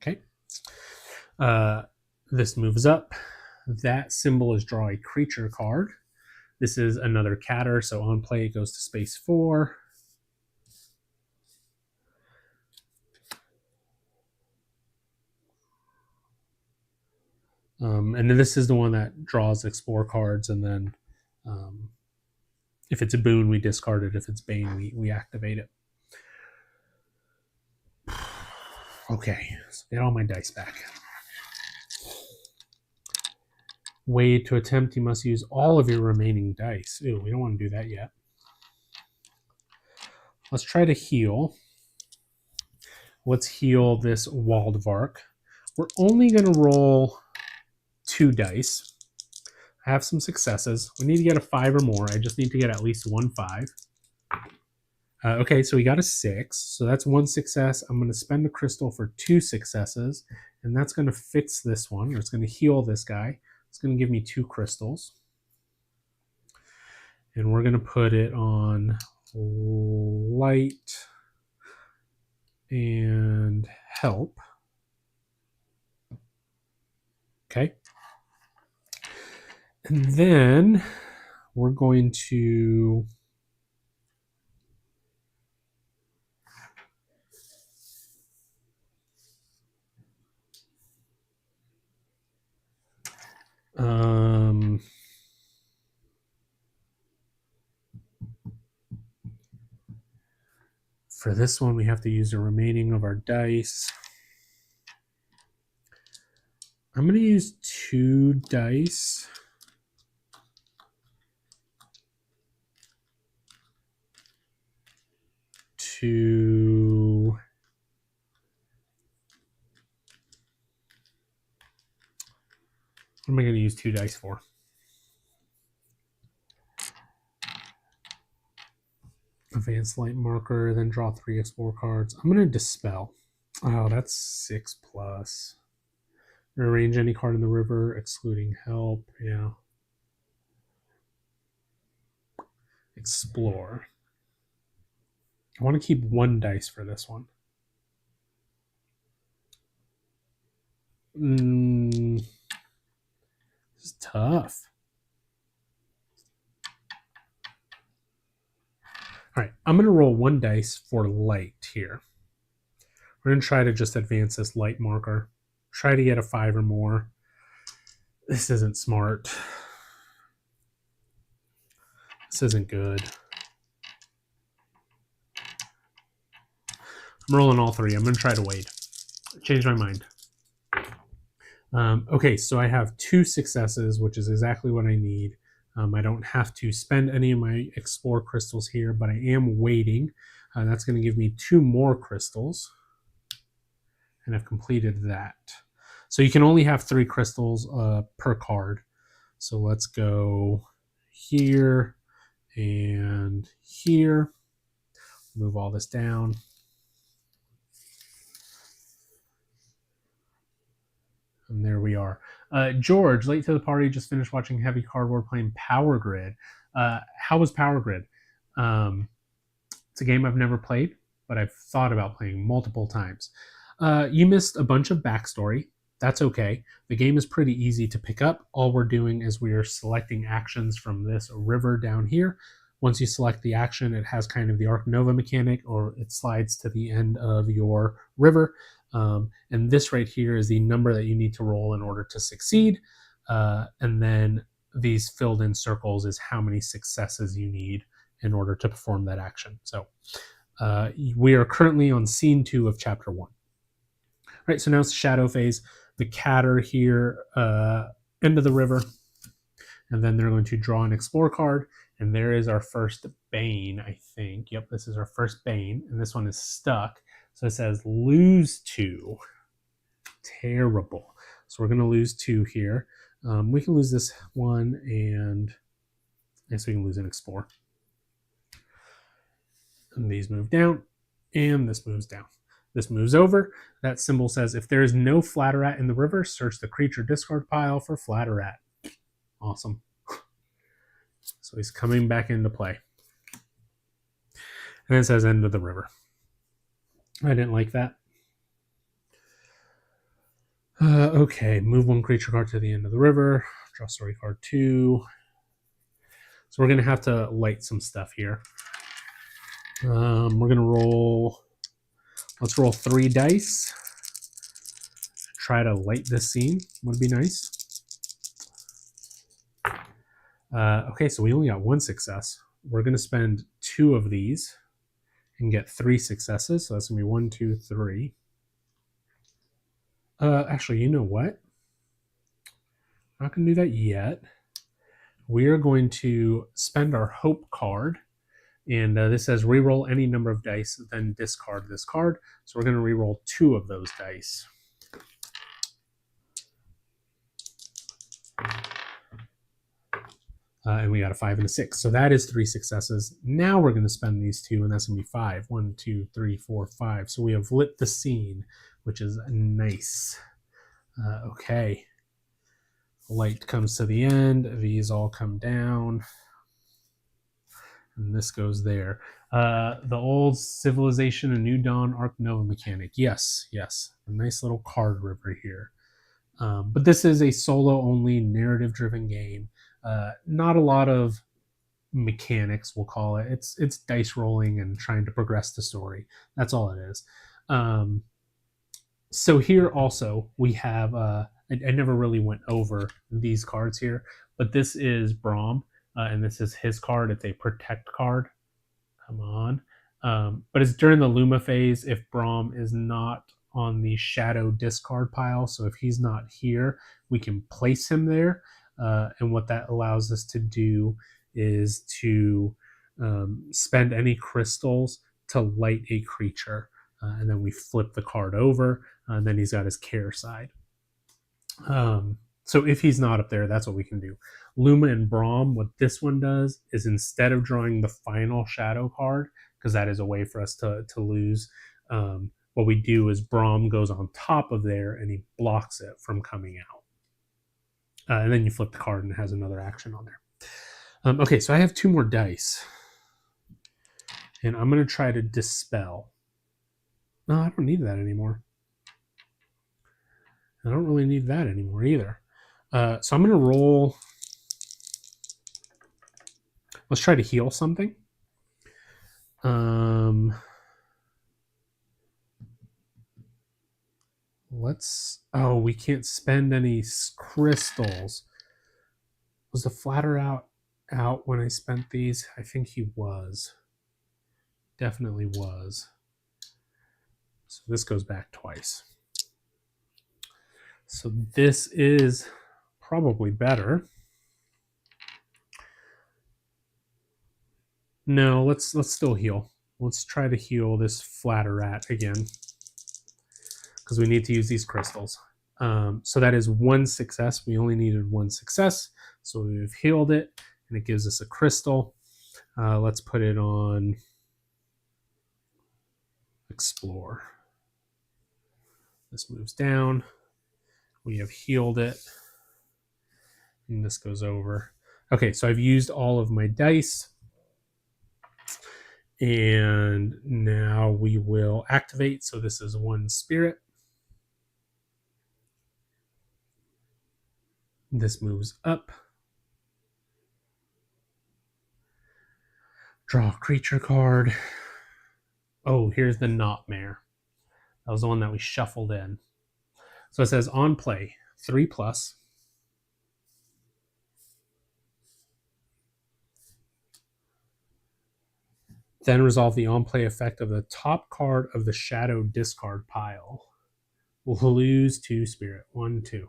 Okay. This moves up. That symbol is draw a creature card. This is another catter, so on play it goes to space 4. And then this is the one that draws explore cards, and then if it's a boon, we discard it. If it's bane, we activate it. Okay, so get all my dice back. Way to attempt, you must use all of your remaining dice. Ew, we don't want to do that yet. Let's try to heal. Let's heal this Wildvark. We're only going to roll 2 dice. I have some successes. We need to get a 5 or more. I just need to get at least 1 5. Okay, so we got a 6. So that's 1 success. I'm going to spend a crystal for 2 successes. And that's going to fix this one, or it's going to heal this guy. It's going to give me 2 crystals. And we're going to put it on light and help. Okay. And then we're going to for this one, we have to use the remaining of our dice. I'm going to use 2 dice. To What am I going to use 2 dice for? Advanced light marker, then draw 3 explore cards. I'm going to dispel. Oh, that's 6 plus. Arrange any card in the river, excluding help. Yeah. Explore. I want to keep 1 dice for this one. This is tough. All right, I'm going to roll 1 dice for light here. We're going to try to just advance this light marker. Try to get a 5 or more. This isn't smart. This isn't good. I'm rolling all 3. I'm going to try to wait. Change my mind. Okay, so I have 2 successes, which is exactly what I need. I don't have to spend any of my explore crystals here, but I am waiting. That's going to give me 2 more crystals. And I've completed that. So you can only have 3 crystals per card. So let's go here and here. Move all this down. And there we are. George, late to the party, just finished watching Heavy Cardboard playing Power Grid. How was Power Grid? It's a game I've never played, but I've thought about playing multiple times. You missed a bunch of backstory. That's okay. The game is pretty easy to pick up. All we're doing is we are selecting actions from this river down here. Once you select the action, it has kind of the Arc Nova mechanic, or it slides to the end of your river. And this right here is the number that you need to roll in order to succeed. And then these filled in circles is how many successes you need in order to perform that action. So we are currently on scene 2 of chapter 1. All right, so now it's the shadow phase. The cat are here, end of the river. And then they're going to draw an explore card. And there is our first Bane, I think. Yep, this is our first Bane. And this one is stuck. So it says lose 2. Terrible. So we're going to lose 2 here. We can lose this one, and I guess we can lose an explore. And these move down, and this moves down. This moves over. That symbol says if there is no Flatterat in the river, search the creature discard pile for Flatterat. Awesome. So he's coming back into play. And it says end of the river. I didn't like that. Okay, move 1 creature card to the end of the river. Draw story card 2. So we're going to have to light some stuff here. We're going to roll... Let's roll 3 dice. Try to light this scene. Would be nice. Okay, so we only got 1 success. We're going to spend 2 of these and get 3 successes. So that's going to be 1, 2, 3. Actually, you know what? I'm not going to do that yet. We are going to spend our hope card. And this says reroll any number of dice, then discard this card. So we're going to reroll 2 of those dice. And we got a 5 and a 6. So that is 3 successes. Now we're going to spend these 2, and that's going to be 5. 1, 2, 3, 4, 5. So we have lit the scene, which is nice. Okay. Light comes to the end. These all come down. And this goes there. The old Civilization, A New Dawn, Arc Nova mechanic. Yes, yes. A nice little card river here. But this is a solo-only, narrative-driven game. Not a lot of mechanics, we'll call it. It's dice rolling and trying to progress the story. That's all it is. So here also we have, I never really went over these cards here, but this is Brom, and this is his card. It's a protect card. Come on. But it's during the Luma phase if Brom is not on the shadow discard pile. So if he's not here, we can place him there. And what that allows us to do is to spend any crystals to light a creature. And then we flip the card over, and then he's got his care side. So if he's not up there, that's what we can do. Luma and Brom, what this one does is instead of drawing the final shadow card, because that is a way for us to lose, what we do is Brom goes on top of there and he blocks it from coming out. And then you flip the card and it has another action on there. Okay, so I have 2 more dice. And I'm going to try to dispel. No, I don't need that anymore. I don't really need that anymore either. So I'm going to roll. Let's try to heal something. Oh, we can't spend any crystals. Was the flatter out when I spent these? I think he was. Definitely was. So this goes back twice. So this is probably better. No, let's still heal. Let's try to heal this flatter rat again, because we need to use these crystals. So that is 1 success. We only needed 1 success. So we've healed it, and it gives us a crystal. Let's put it on explore. This moves down. We have healed it. And this goes over. Okay, so I've used all of my dice. And now we will activate. So this is 1 spirit. This moves up. Draw a creature card. Oh, here's the Nightmare. That was the one that we shuffled in. So it says on play, 3+. Then resolve the on play effect of the top card of the shadow discard pile. We'll lose 2 spirit. 1, 2.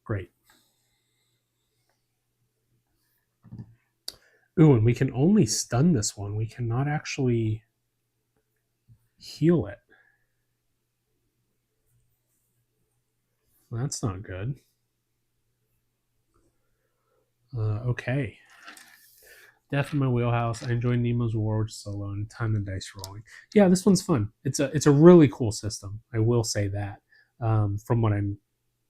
Great. Ooh, and we can only stun this one. We cannot actually heal it. That's not good. Okay. Death in my wheelhouse. I enjoy Nemo's War, which is solo, and a ton of dice rolling. Yeah, this one's fun. It's a really cool system. I will say that. From what I'm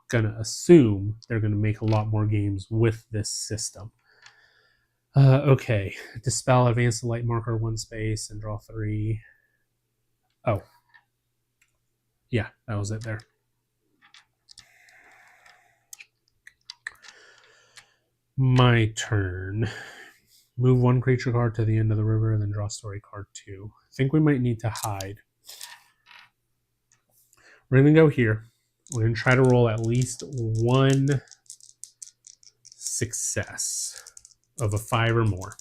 gonna assume, they're gonna make a lot more games with this system. Okay. Dispel, advance the light marker 1 space, and draw 3. Oh. Yeah, that was it there. My turn. Move 1 creature card to the end of the river, and then draw story card 2. I think we might need to hide. We're going to go here. We're going to try to roll at least 1 success of a 5 or more.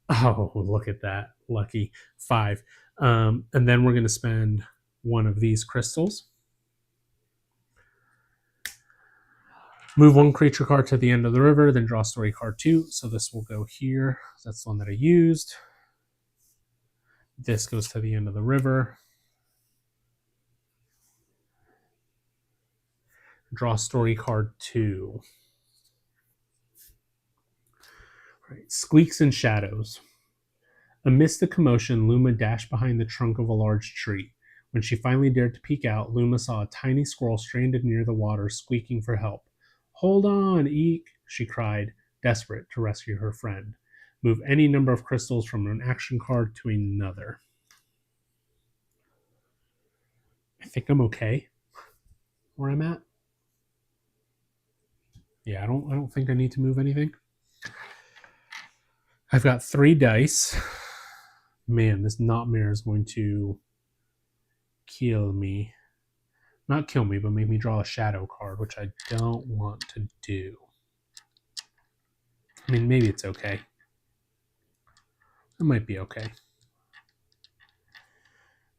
Oh, look at that. Lucky 5. And then we're going to spend 1 of these crystals. Move 1 creature card to the end of the river, then draw story card 2. So this will go here. That's the one that I used. This goes to the end of the river. Draw story card 2. Right. Squeaks and shadows. Amidst the commotion, Luma dashed behind the trunk of a large tree. When she finally dared to peek out, Luma saw a tiny squirrel stranded near the water, squeaking for help. "Hold on, Eek," she cried, desperate to rescue her friend. Move any number of crystals from an action card to another. I think I'm okay where I'm at. Yeah, I don't think I need to move anything. I've got 3 dice. Man, this Nightmare is going to kill me. Not kill me, but make me draw a shadow card, which I don't want to do. I mean, maybe it's okay. It might be okay.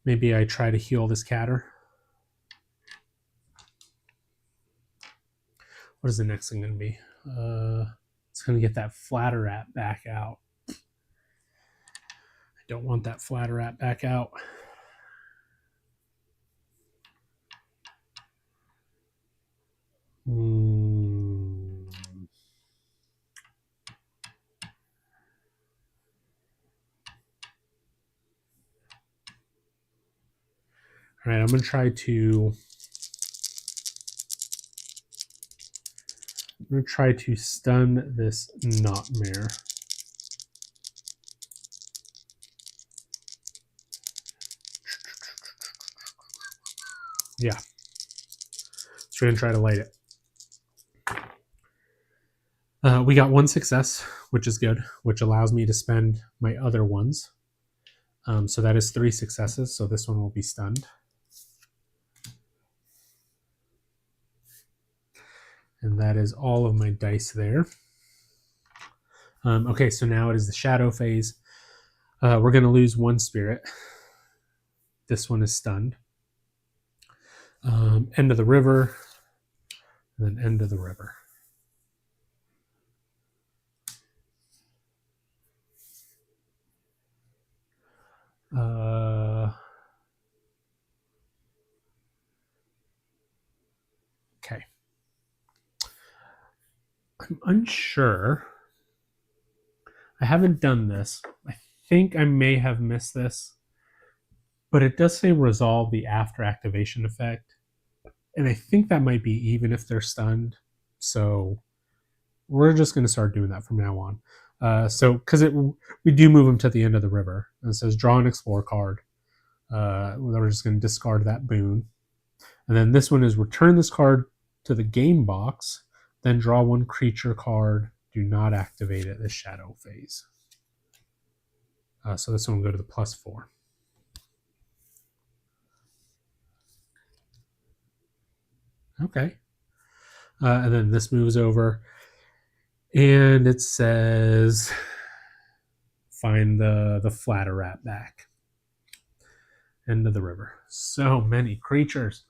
Maybe I try to heal this catter. What is the next thing going to be? It's going to get that flatter rat back out. I don't want that flatter rat back out. All right, I'm going to try to stun this Nightmare. Yeah. So we're going to try to light it. We got one success, which is good, which allows me to spend my other ones. So that is 3 successes. So this one will be stunned. And that is all of my dice there. Okay, so now it is the shadow phase. We're going to lose 1 spirit. This one is stunned. End of the river, and then end of the river. Okay. I'm unsure. I haven't done this. I think I may have missed this, but it does say resolve the after activation effect. And I think that might be even if they're stunned. So we're just going to start doing that from now on. So because we do move them to the end of the river. And it says draw an explore card. We're just going to discard that boon. And then this one is return this card to the game box, then draw 1 creature card. Do not activate it this shadow phase. So this one will go to the +4. Okay. And then this moves over. And it says find the flatter rat back. End of the river. So many creatures.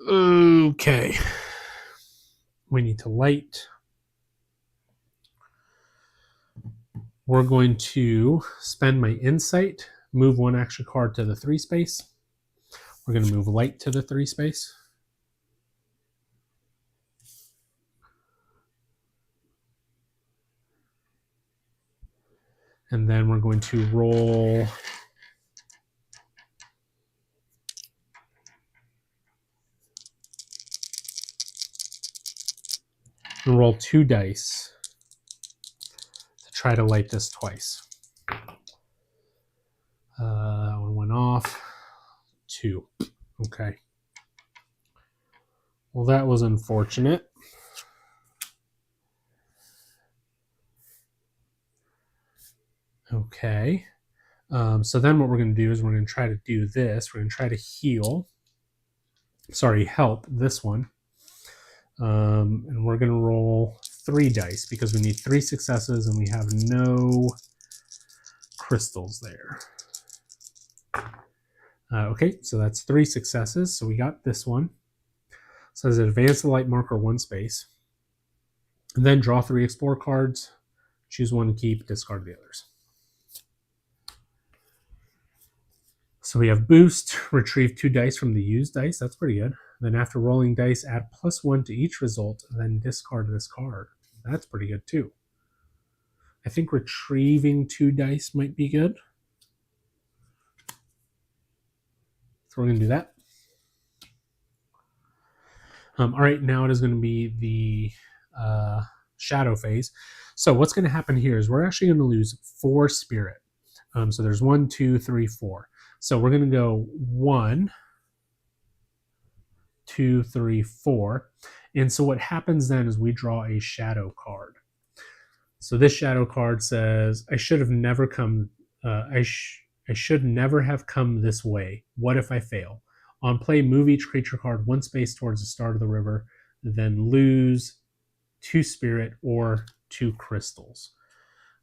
Okay. We need to light. We're going to spend my insight, move 1 extra card to the 3 space. We're going to move light to the 3 space. And then we're going to roll and roll 2 dice to try to light this twice. One went off. 2. Okay. Well, that was unfortunate. Okay. So then what we're going to do is we're going to try to do this. We're going to try to help this one. And we're going to roll 3 dice because we need 3 successes and we have no crystals there. Okay, so that's 3 successes. So we got this one. It says advance the light marker 1 space. And then draw 3 explore cards. Choose 1 to keep, discard the others. So we have boost, retrieve 2 dice from the used dice. That's pretty good. Then after rolling dice, add +1 to each result, and then discard this card. That's pretty good too. I think retrieving 2 dice might be good. So we're going to do that. All right, now it is going to be the shadow phase. So what's going to happen here is we're actually going to lose 4 spirit. So there's 1, 2, 3, 4. So we're going to go 1, 2, 3, 4. And so what happens then is we draw a shadow card. So this shadow card says, I should have never come. I should never have come this way. What if I fail? On play, move each creature card 1 space towards the start of the river, then lose 2 spirit or 2 crystals.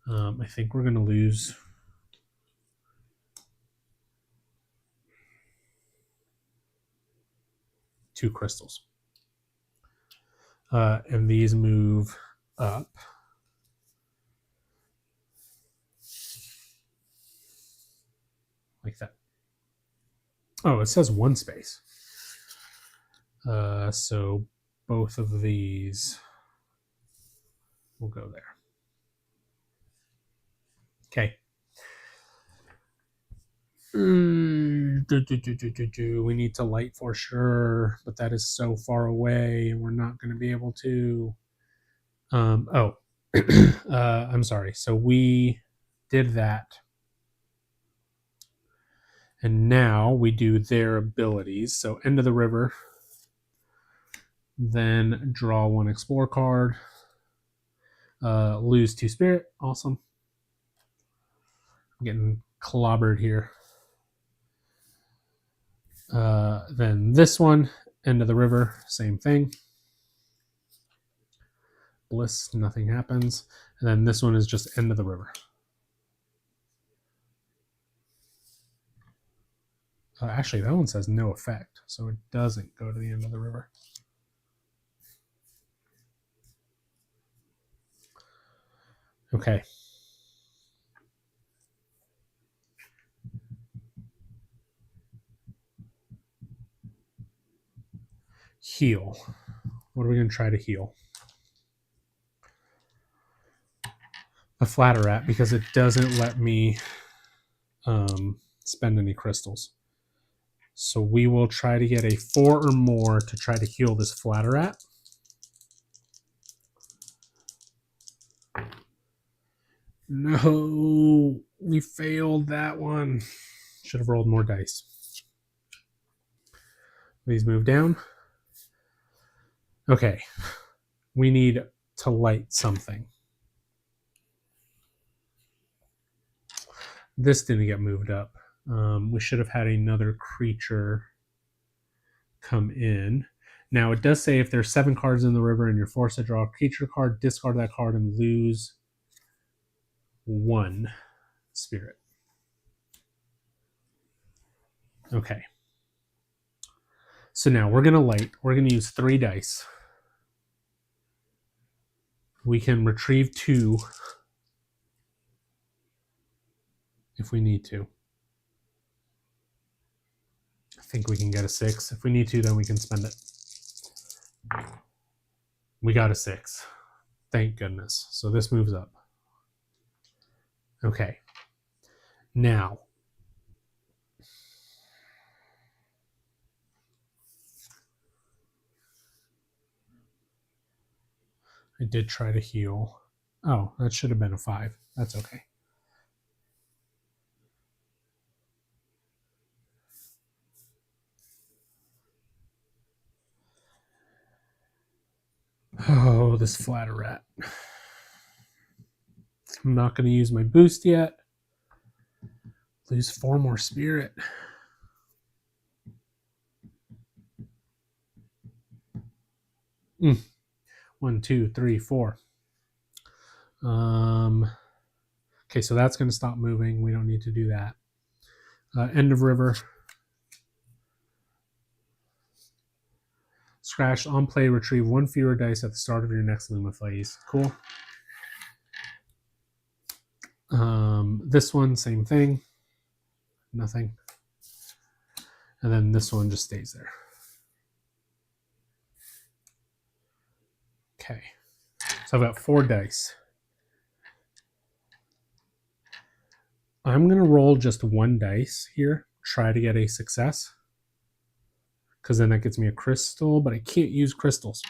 I think we're going to lose 2 crystals. And these move up. Like that. Oh, it says 1 space. So both of these will go there. Okay. We need to light for sure, but that is so far away and we're not going to be able to. I'm sorry. So we did that. And now we do their abilities. So end of the river. Then draw 1 explore card. Lose 2 spirit. Awesome. I'm getting clobbered here. Then this one, end of the river, same thing. Bliss, nothing happens. And then this one is just end of the river. Actually, that one says no effect, so it doesn't go to the end of the river. Okay. Heal. What are we going to try to heal? A flatter rat, because it doesn't let me spend any crystals. So we will try to get a 4 or more to try to heal this flatter rat. No, we failed that one. Should have rolled more dice. These move down. Okay, we need to light something. This didn't get moved up. We should have had another creature come in. Now, it does say if there's 7 cards in the river and you're forced to draw a creature card, discard that card and lose 1 spirit. Okay. So now we're going to light. We're going to use 3 dice. We can retrieve 2 if we need to. I think we can get a 6. If we need to, then we can spend it. We got a 6. Thank goodness. So this moves up. Okay. Now, I did try to heal. Oh, that should have been a 5. That's okay. Oh, this flatter rat. I'm not going to use my boost yet. Lose 4 more spirit. Mm. 1, 2, 3, 4. Okay, so that's going to stop moving. We don't need to do that. End of river. Scratch on play, retrieve 1 fewer dice at the start of your next Luma phase. Cool. This one, same thing. Nothing. And then this one just stays there. Okay. So I've got 4 dice. I'm going to roll just 1 dice here. Try to get a success. Because then that gets me a crystal, but I can't use crystals.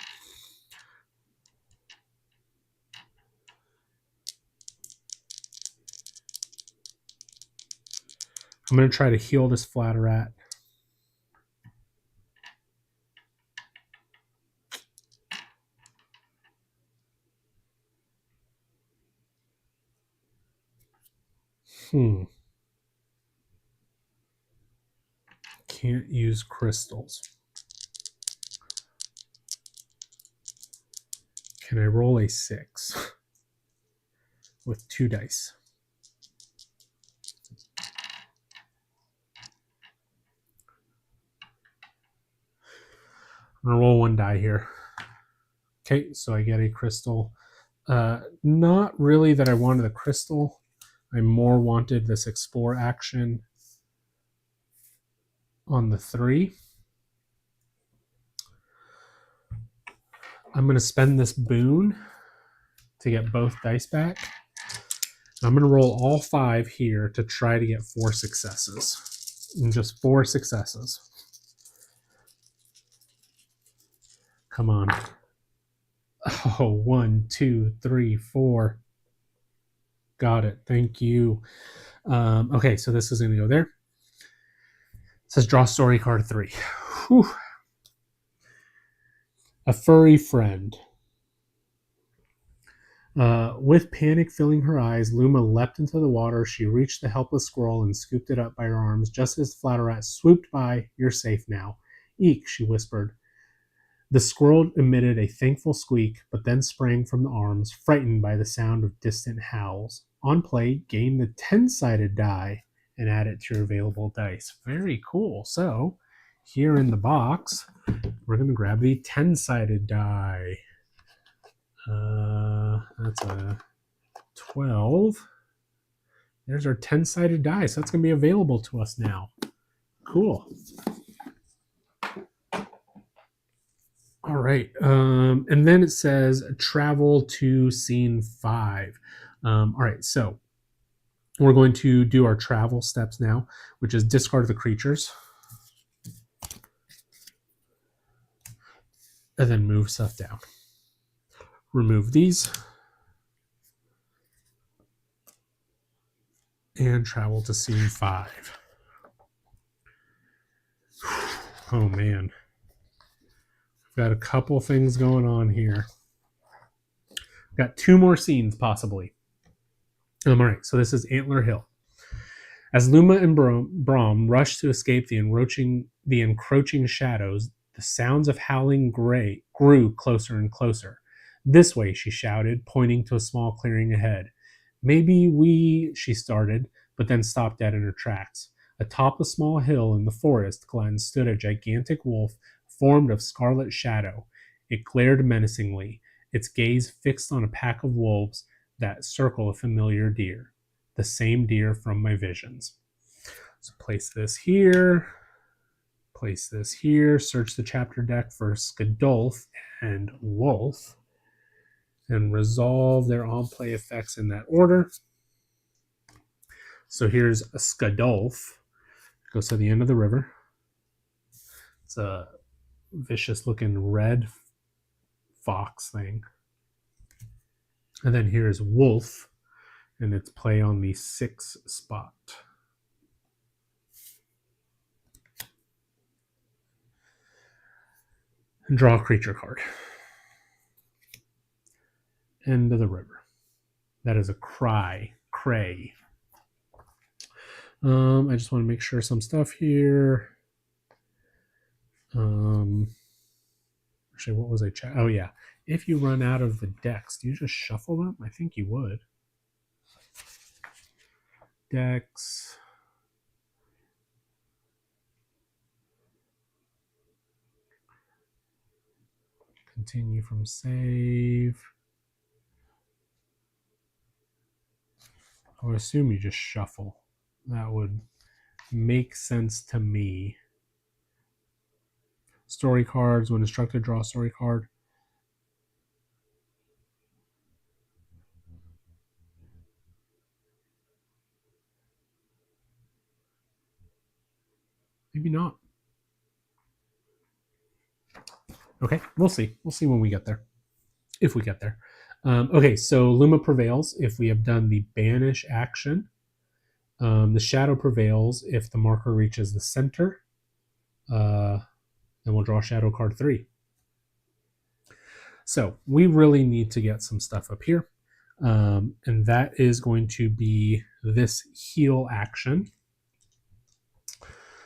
I'm going to try to heal this flat rat. Can't use crystals. Can I roll a 6 with 2 dice? I'm going to roll 1 die here. Okay, so I get a crystal. Not really that I wanted a crystal. I more wanted this explore action on the 3. I'm going to spend this boon to get both dice back. I'm going to roll all 5 here to try to get 4 successes. And just 4 successes. Come on. Oh, 1, 2, 3, 4. Got it. Thank you. Okay, so this is going to go there. It says draw story card 3. Whew. A furry friend. With panic filling her eyes, Luma leapt into the water. She reached the helpless squirrel and scooped it up by her arms. Just as Flatterat swooped by, "You're safe now." "Eek," she whispered. The squirrel emitted a thankful squeak, but then sprang from the arms, frightened by the sound of distant howls. On play, gain the 10-sided die and add it to your available dice. Very cool. So, here in the box, we're going to grab the 10-sided die. That's a 12. There's our 10-sided die. So that's going to be available to us now. Cool. All right. And then it says travel to scene 5. All right. So we're going to do our travel steps now, which is discard the creatures. And then move stuff down. Remove these. And travel to scene 5. Oh, man. Got a couple things going on here. Got 2 more scenes, possibly. All right, so this is Antler Hill. As Luma and Brom rushed to escape the encroaching shadows, the sounds of howling grew closer and closer. "This way," she shouted, pointing to a small clearing ahead. She started, but then stopped dead in her tracks. Atop a small hill in the forest glen stood a gigantic wolf formed of scarlet shadow. It glared menacingly, its gaze fixed on a pack of wolves that circle a familiar deer. The same deer from my visions. So place this here. Place this here. Search the chapter deck for Skadolf and Wolf. And resolve their on-play effects in that order. So here's a Skadolf. Goes to the end of the river. It's a vicious-looking red fox thing. And then here's Wolf. And it's play on the 6 spot. And draw a creature card. End of the river. That is a cray. I just want to make sure some stuff here. Actually, what was I checking? Oh, yeah. If you run out of the decks, do you just shuffle them? I think you would. Decks. Continue from save. I would assume you just shuffle. That would make sense to me. Story cards. When instructed, draw a story card. Maybe not. Okay, we'll see. We'll see when we get there. If we get there. Okay, so Luma prevails if we have done the banish action. The shadow prevails if the marker reaches the center. Then we'll draw shadow card 3. So we really need to get some stuff up here. And that is going to be this heal action.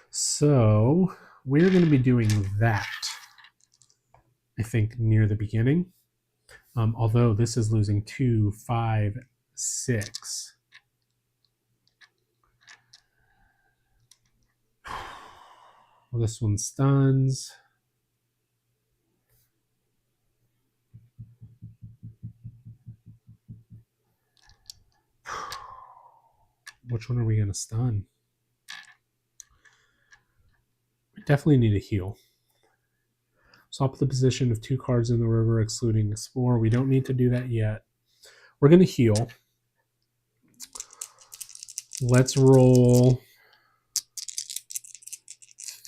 So we're going to be doing that, I think, near the beginning. Although this is losing 2, 5, 6. Well, this one stuns. Which one are we going to stun? We definitely need a heal. Swap the position of 2 cards in the river, excluding Explore. We don't need to do that yet. We're going to heal. Let's roll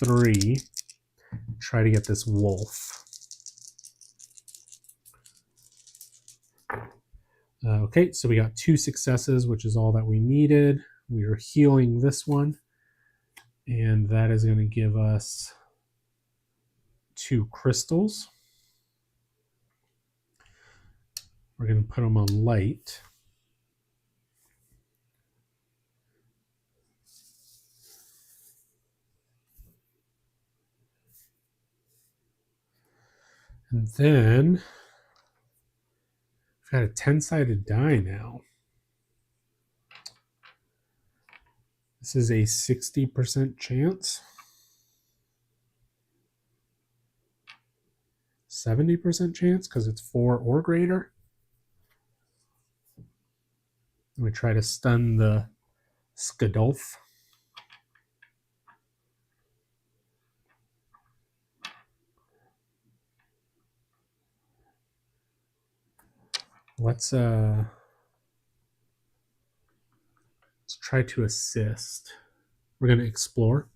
3. Try to get this wolf. Okay, so we got 2 successes, which is all that we needed. We are healing this one, and that is going to give us 2 crystals. We're going to put them on light. And then we've got a 10-sided die now. This is a 60% chance. 70% chance because it's 4 or greater. And we try to stun the Skadolf. Let's try to assist. We're going to explore.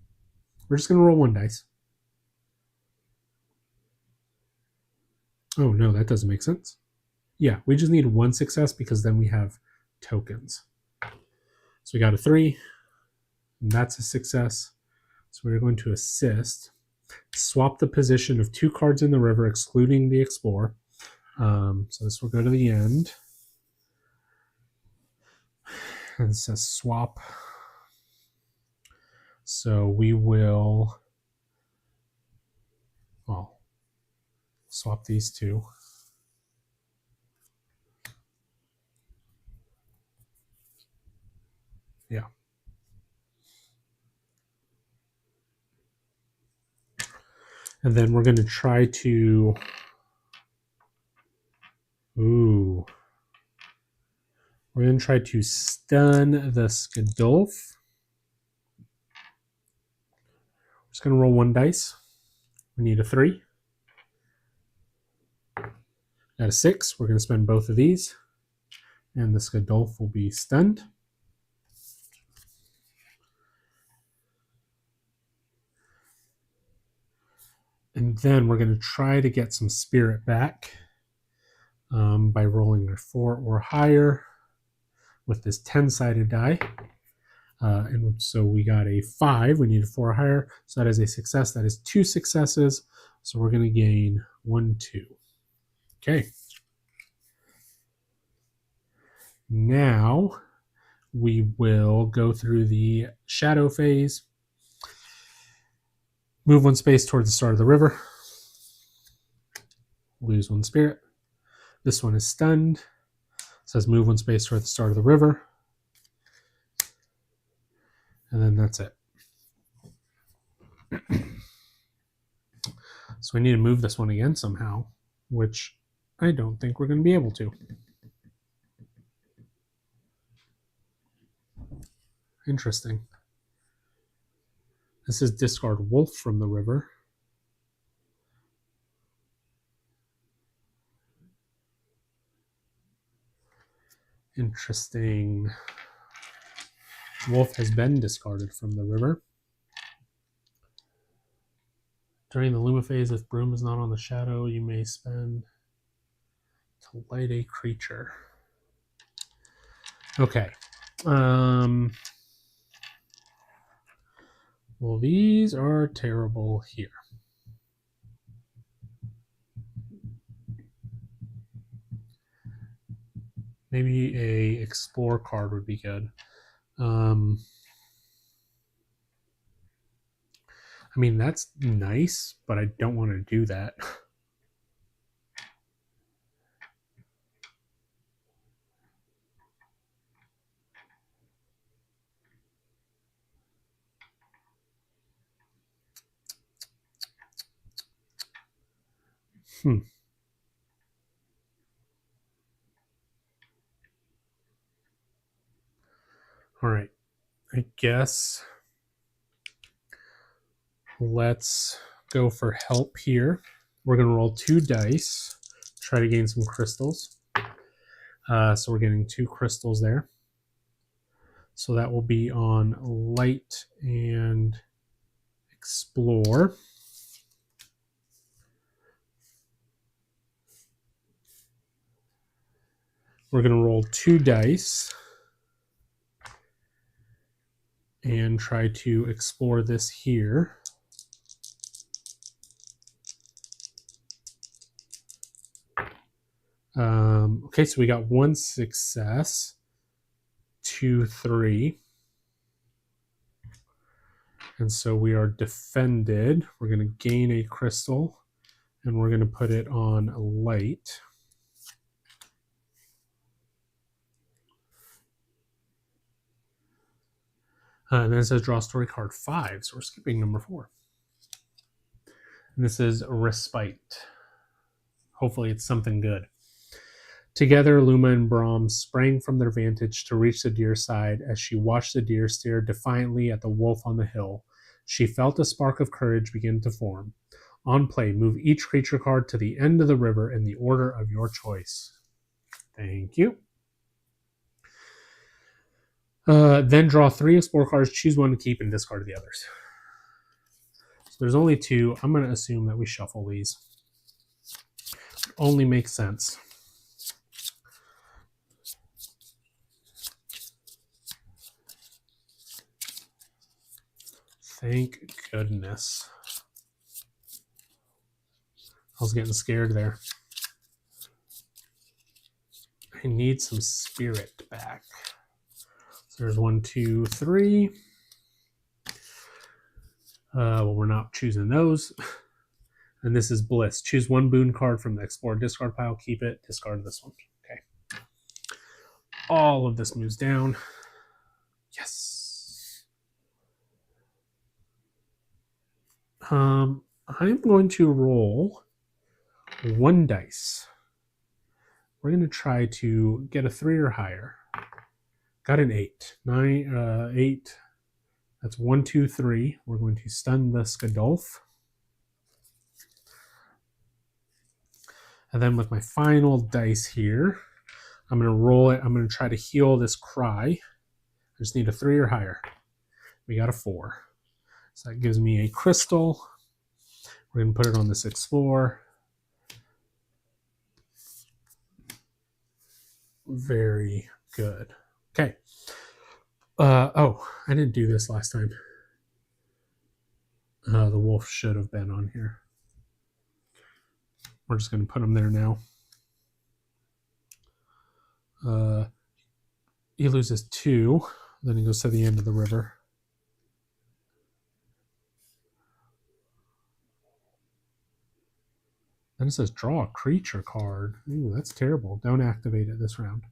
We're just going to roll 1 dice. Oh, no, that doesn't make sense. Yeah, we just need 1 success because then we have tokens. So we got a 3, and that's a success. So we're going to assist. Swap the position of 2 cards in the river, excluding the Explorer. So this will go to the end. And it says swap. So we will, well, swap these 2. Yeah. And then we're going to try to, we're going to try to stun the Skadolf. We're just going to roll 1 dice. We need a 3. Got a 6. We're going to spend both of these. And the Skadolf will be stunned. And then we're going to try to get some spirit back by rolling a 4 or higher with this 10-sided die. And so we got a 5. We need a 4 or higher. So that is a success. That is 2 successes. So we're going to gain 1, 2. Okay. Now we will go through the shadow phase. Move 1 space towards the start of the river. Lose 1 spirit. This one is stunned. It says move 1 space toward the start of the river. And then that's it. So we need to move this one again somehow, which I don't think we're going to be able to. Interesting. This is discard wolf from the river. Interesting. Wolf has been discarded from the river. During the Luma phase, if Brom is not on the shadow, you may spend to light a creature. Okay. Well, these are terrible here. Maybe a explore card would be good. I mean, that's nice, but I don't want to do that. All right. I guess let's go for help here. We're going to roll 2 dice, try to gain some crystals. So we're getting 2 crystals there. So that will be on light and explore. We're going to roll 2 dice and try to explore this here. Okay, so we got 1 success, 2, 3. And so we are defended. We're going to gain a crystal, and we're going to put it on light. And then it says draw story card 5, so we're skipping number 4. And this is respite. Hopefully it's something good. Together, Luma and Brom sprang from their vantage to reach the deer side. As she watched the deer stare defiantly at the wolf on the hill, she felt a spark of courage begin to form. On play, move each creature card to the end of the river in the order of your choice. Thank you. Then draw 3 explore cards, choose 1 to keep, and discard the others. So there's only 2. I'm going to assume that we shuffle these. It only makes sense. Thank goodness. I was getting scared there. I need some spirit back. So there's 1, 2, 3. Well, we're not choosing those. And this is bliss. Choose 1 boon card from the explore discard pile. Keep it. Discard this one. Okay. All of this moves down. Yes. I'm going to roll 1 dice. We're going to try to get a 3 or higher. Got an 8. 8. That's 1, 2, 3. We're going to stun the Skadolf. And then with my final dice here, I'm going to roll it. I'm going to try to heal this cry. I just need a 3 or higher. We got a 4. So that gives me a crystal. We're going to put it on this explore. Very good. Okay. Oh, I didn't do this last time. The wolf should have been on here. We're just going to put him there now. He loses 2. Then he goes to the end of the river. Then it says draw a creature card. Ooh, that's terrible. Don't activate it this round.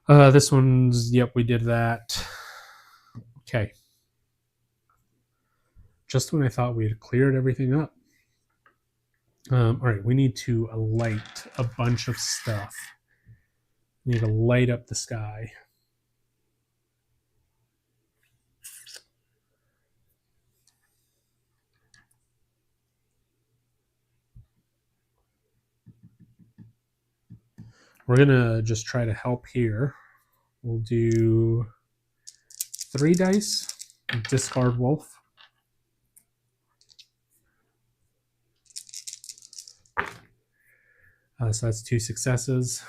This one's, yep, we did that. Okay. Just when I thought we had cleared everything up. All right, we need to light a bunch of stuff. We need to light up the sky. We're going to just try to help here. We'll do 3 dice, discard wolf. So that's 2 successes.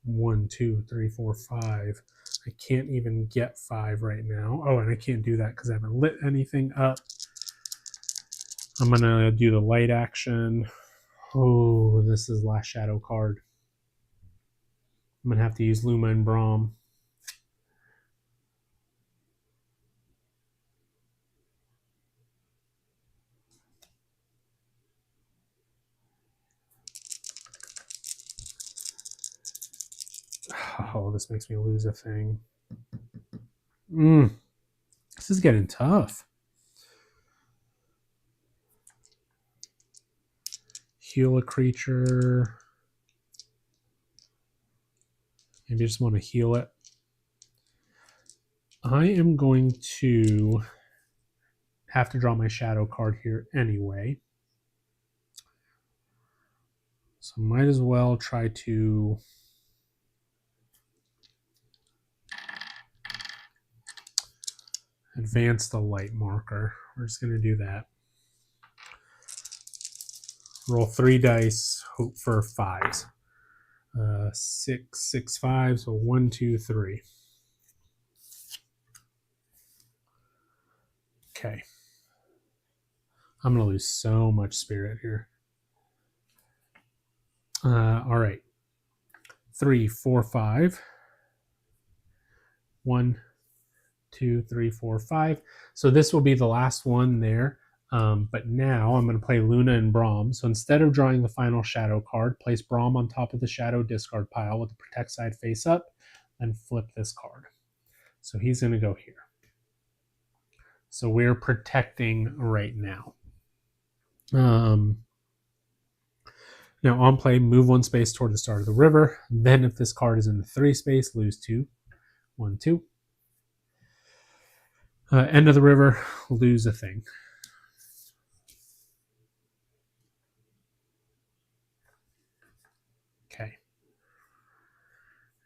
One, 2, 3, 4, 5. I can't even get 5 right now. Oh, and I can't do that because I haven't lit anything up. I'm going to do the light action. Oh, this is last shadow card. I'm going to have to use Luma and Brom. Oh, this makes me lose a thing. This is getting tough. Heal a creature. Maybe I just want to heal it. I am going to have to draw my shadow card here anyway. So might as well try to advance the light marker. We're just going to do that. Roll 3 dice, hope for 5s. 6, 6, 5, so 1, 2, 3. Okay. I'm going to lose so much spirit here. All right. 3, 4, 5. 1, 2, 3, 4, 5. So this will be the last one there. But now I'm going to play Luna and Brom. So instead of drawing the final shadow card, place Brom on top of the shadow discard pile with the protect side face up, and flip this card. So he's going to go here. So we're protecting right now. Now on play, move 1 space toward the start of the river. Then if this card is in the 3 space, lose 2. 1, 2. End of the river, lose a thing. Okay.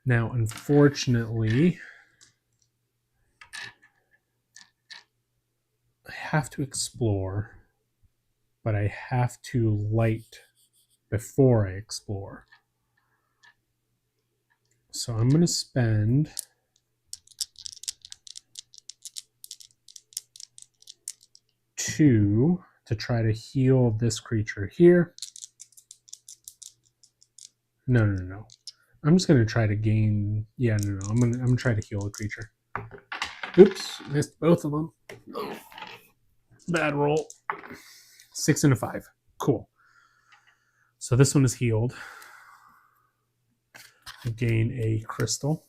Now, unfortunately, I have to explore, but I have to light before I explore. So I'm going to spend 2 to try to heal this creature here. No. I'm just going to try to gain... Yeah, no. I'm going to try to heal a creature. Oops, missed both of them. Oh, bad roll. 6 and a 5. Cool. So this one is healed. I gain a crystal.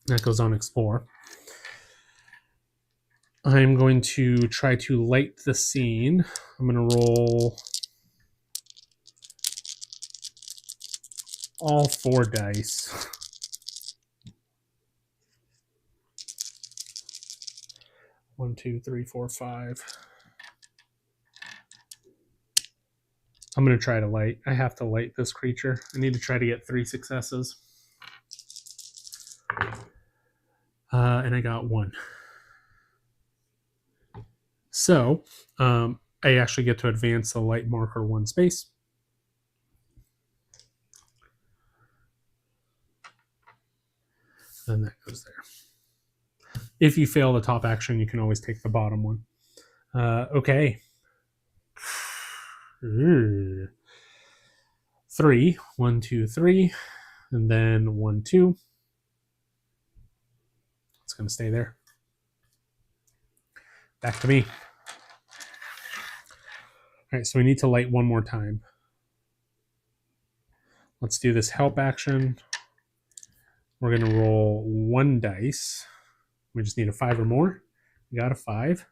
That goes on explore. I'm going to try to light the scene. I'm going to roll all 4 dice. One, 2, 3, 4, 5. I'm going to try to light. I have to light this creature. I need to try to get 3 successes. And I got 1. So I actually get to advance the light marker 1 space. And that goes there. If you fail the top action, you can always take the bottom one. Okay. 3. 1, 2, 3. And then 1, 2. It's going to stay there. Back to me. All right, so we need to light 1 more time. Let's do this help action. We're going to roll 1 dice. We just need a 5 or more. We got a 5.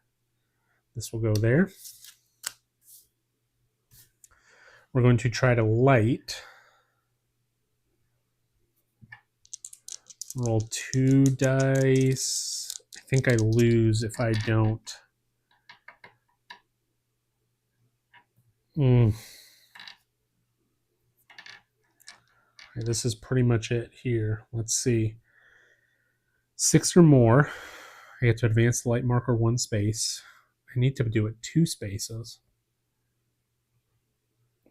This will go there. We're going to try to light. Roll 2 dice. I think I lose if I don't. Okay, this is pretty much it here. Let's see. 6 or more. I get to advance the light marker 1 space. I need to do it 2 spaces.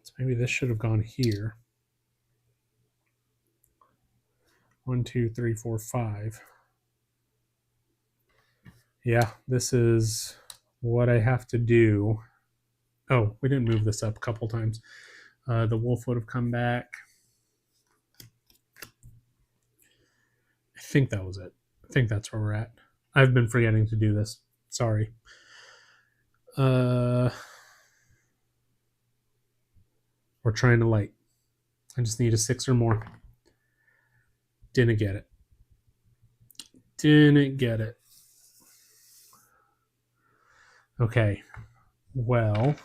So maybe this should have gone here. 1, 2, 3, 4, 5. Yeah, this is what I have to do. Oh, we didn't move this up a couple times. The wolf would have come back. I think that was it. I think that's where we're at. I've been forgetting to do this. Sorry. We're trying to light. I just need a 6 or more. Didn't get it. Didn't get it. Okay. Well,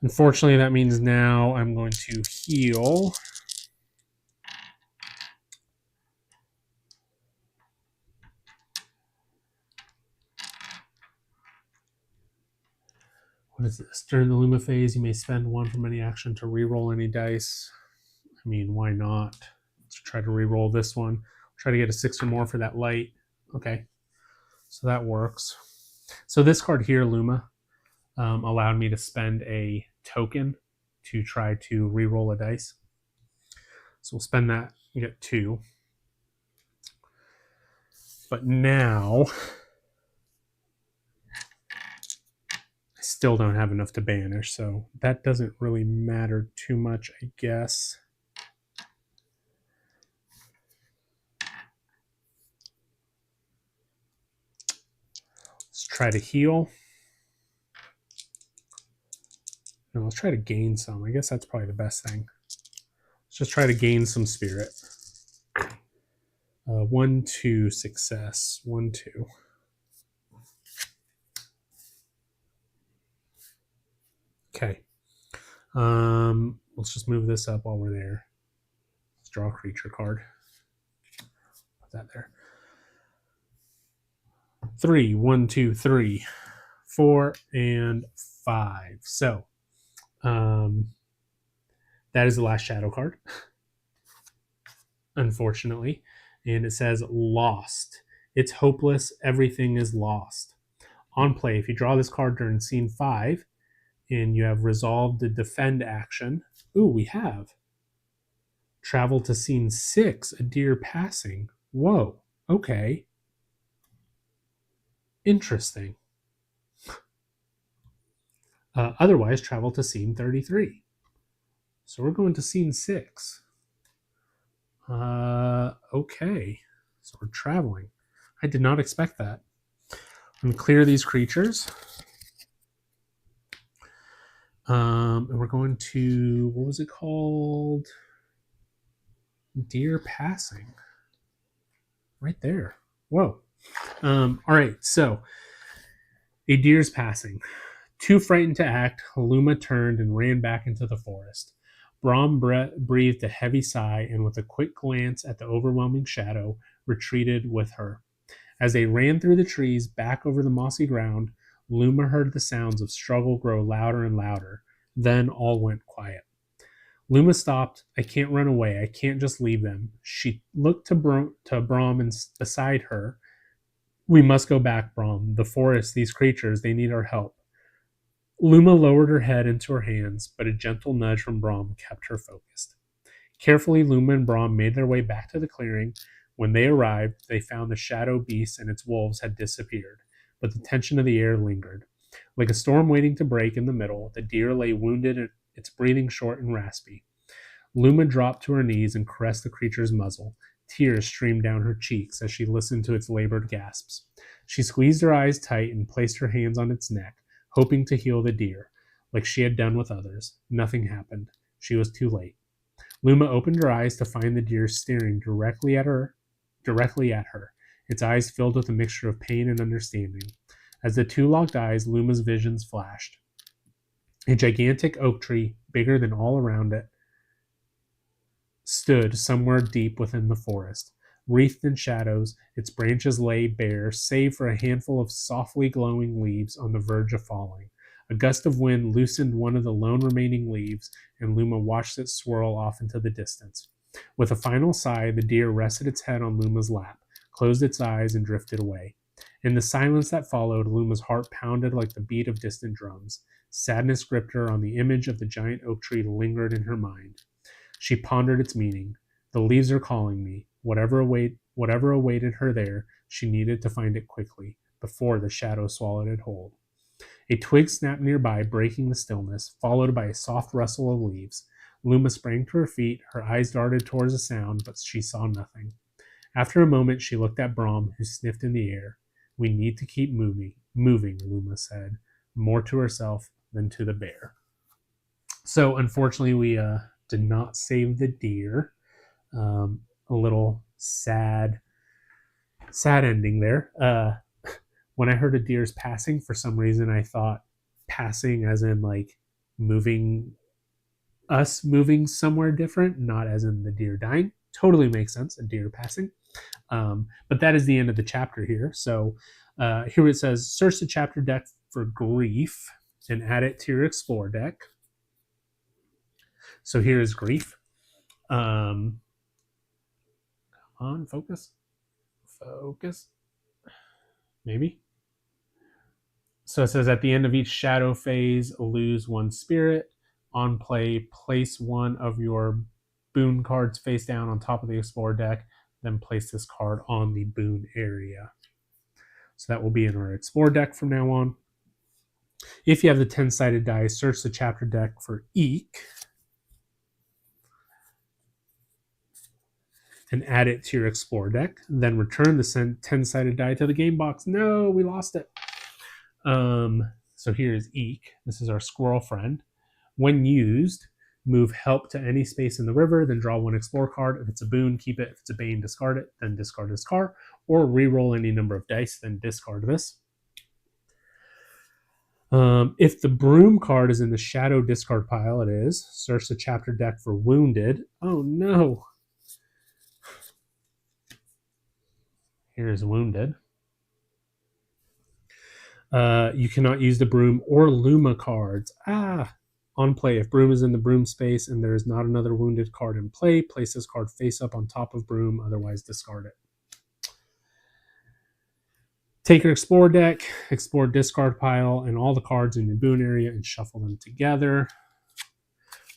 unfortunately, that means now I'm going to heal. What is this? During the Luma phase, you may spend one from any action to re-roll any dice. I mean, why not? Let's try to re-roll this one. Try to get a 6 or more for that light. Okay, so that works. So this card here, Luma, allowed me to spend a token to try to re-roll a dice. So we'll spend that and get 2. But now I still don't have enough to banish, so that doesn't really matter too much, I guess. Let's try to heal. No, let's try to gain some. I guess that's probably the best thing. Let's just try to gain some spirit. 1, 2, success. 1, 2. Okay. Let's just move this up while we're there. Let's draw a creature card. Put that there. 3, 1, 2, 3, 4, and 5. So that is the last shadow card, unfortunately. And it says lost. It's hopeless. Everything is lost. On play, if you draw this card during scene 5 and you have resolved the defend action. Ooh, we have travel to scene 6, a deer passing. Whoa, okay. Interesting. Otherwise, travel to scene 33. So we're going to scene 6. Okay. So we're traveling. I did not expect that. I'm going to clear these creatures. And we're going to, what was it called? Deer passing. Right there. Whoa. All right. So a deer's passing. Too frightened to act, Luma turned and ran back into the forest. Brom breathed a heavy sigh and, with a quick glance at the overwhelming shadow, retreated with her. As they ran through the trees back over the mossy ground, Luma heard the sounds of struggle grow louder and louder. Then all went quiet. Luma stopped. I can't run away. I can't just leave them. She looked to Brom and beside her. We must go back, Brom. The forest, these creatures, they need our help. Luma lowered her head into her hands, but a gentle nudge from Brom kept her focused. Carefully, Luma and Brom made their way back to the clearing. When they arrived, they found the shadow beast and its wolves had disappeared, but the tension of the air lingered. Like a storm waiting to break in the middle, the deer lay wounded, its breathing short and raspy. Luma dropped to her knees and caressed the creature's muzzle. Tears streamed down her cheeks as she listened to its labored gasps. She squeezed her eyes tight and placed her hands on its neck, hoping to heal the deer. Like she had done with others, nothing happened. She was too late. Luma opened her eyes to find the deer staring directly at her, its eyes filled with a mixture of pain and understanding. As the two locked eyes, Luma's visions flashed. A gigantic oak tree, bigger than all around it, stood somewhere deep within the forest. Wreathed in shadows, its branches lay bare, save for a handful of softly glowing leaves on the verge of falling. A gust of wind loosened one of the lone remaining leaves, and Luma watched it swirl off into the distance. With a final sigh, the deer rested its head on Luma's lap, closed its eyes, and drifted away. In the silence that followed, Luma's heart pounded like the beat of distant drums. Sadness gripped her on the image of the giant oak tree lingered in her mind. She pondered its meaning. The leaves are calling me. Whatever awaited her there, she needed to find it quickly, before the shadow swallowed it whole. A twig snapped nearby, breaking the stillness, followed by a soft rustle of leaves. Luma sprang to her feet, her eyes darted towards the sound, but she saw nothing. After a moment, she looked at Brom, who sniffed in the air. We need to keep moving, Luma said, more to herself than to the bear. So, unfortunately, we did not save the deer. A little sad ending there. When I heard a deer's passing, for some reason I thought passing as in like moving somewhere different, not as in the deer dying. Totally makes sense, a deer passing. But that is the end of the chapter here. So here it says, search the chapter deck for grief. and add it to your Explore deck. So here is Grief. Come on, focus. Focus. Maybe. So it says at the end of each shadow phase, lose one spirit. On play, place one of your boon cards face down on top of the Explore deck. Then place this card on the boon area. So that will be in our Explore deck from now on. If you have the 10-sided dice, search the chapter deck for Eek and add it to your Explore deck. Then return the 10-sided die to the game box. No, we lost it. So here is Eek. This is our squirrel friend. When used, move help to any space in the river, then draw one Explore card. If it's a boon, keep it. If it's a bane, discard it, then discard this card. Or re-roll any number of dice, then discard this. If the broom card is in the shadow discard pile, it is. Search the chapter deck for Wounded. Oh no. Here's Wounded. You cannot use the broom or Luma cards. On play, if broom is in the broom space and there is not another wounded card in play, place this card face up on top of broom, otherwise discard it. Take your Explore deck, Explore discard pile, and all the cards in your boon area and shuffle them together.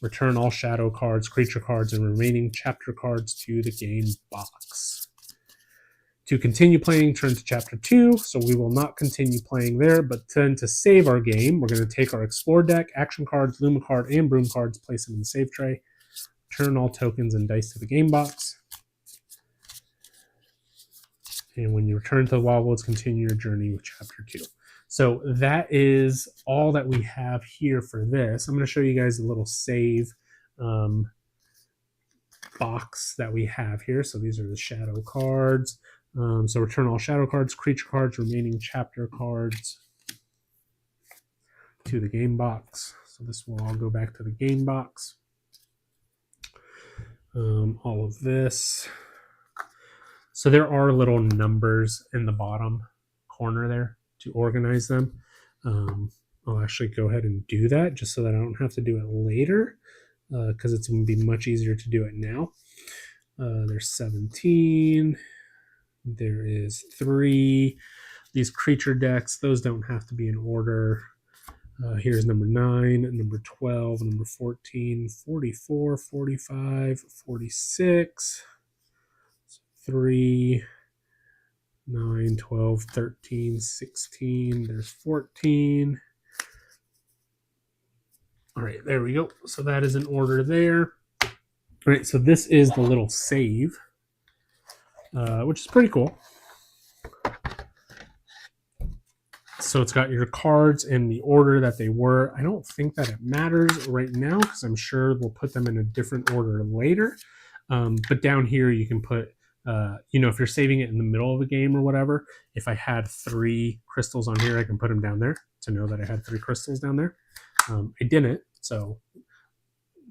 Return all shadow cards, creature cards, and remaining chapter cards to the game box. To continue playing, turn to Chapter 2, so we will not continue playing there, but then to save our game, we're going to take our Explore deck, action cards, Luma card, and broom cards, place them in the save tray, turn all tokens and dice to the game box, and when you return to the Wildwoods, continue your journey with Chapter 2. So that is all that we have here for this. I'm going to show you guys a little save box that we have here. So these are the shadow cards. So return all shadow cards, creature cards, remaining chapter cards to the game box. So this will all go back to the game box. All of this. So there are little numbers in the bottom corner there to organize them. I'll actually go ahead and do that just so that I don't have to do it later because it's going to be much easier to do it now. There's 17. There is 3. These creature decks, those don't have to be in order. Here's number 9, number 12, number 14, 44, 45, 46, 3, 9, 12, 13, 16. There's 14. All right, there we go. So that is in order there. All right, so this is the little save. Which is pretty cool. So it's got your cards in the order that they were. I don't think that it matters right now because I'm sure we'll put them in a different order later. But down here you can put, if you're saving it in the middle of a game or whatever, if I had 3 crystals on here, I can put them down there to know that I had 3 crystals down there. I didn't, so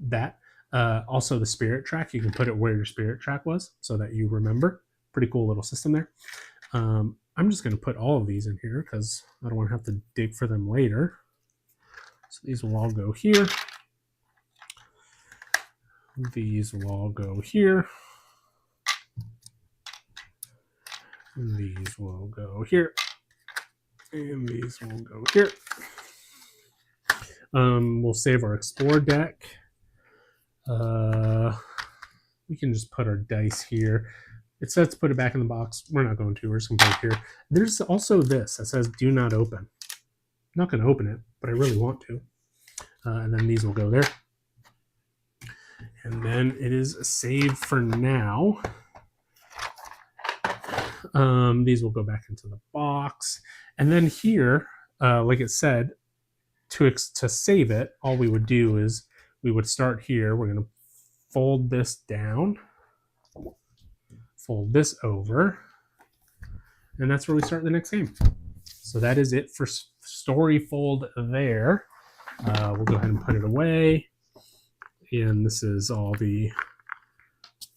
that. Also the spirit track, you can put it where your spirit track was so that you remember. Pretty cool little system there. I'm just going to put all of these in here because I don't want to have to dig for them later. So these will all go here. These will all go here. And these will go here. And these will go here. We'll save our Explore deck. We can just put our dice here. It says to put it back in the box. We're not going to. We're just going to put it here. There's also this that says do not open. I'm not going to open it, but I really want to. And then these will go there. And then it is saved for now. These will go back into the box. And then here, like it said, to save it, all we would do is we would start here. We're going to fold this down. Fold this over, and that's where we start the next game. So that is it for Storyfold there. We'll go ahead and put it away. And this is all the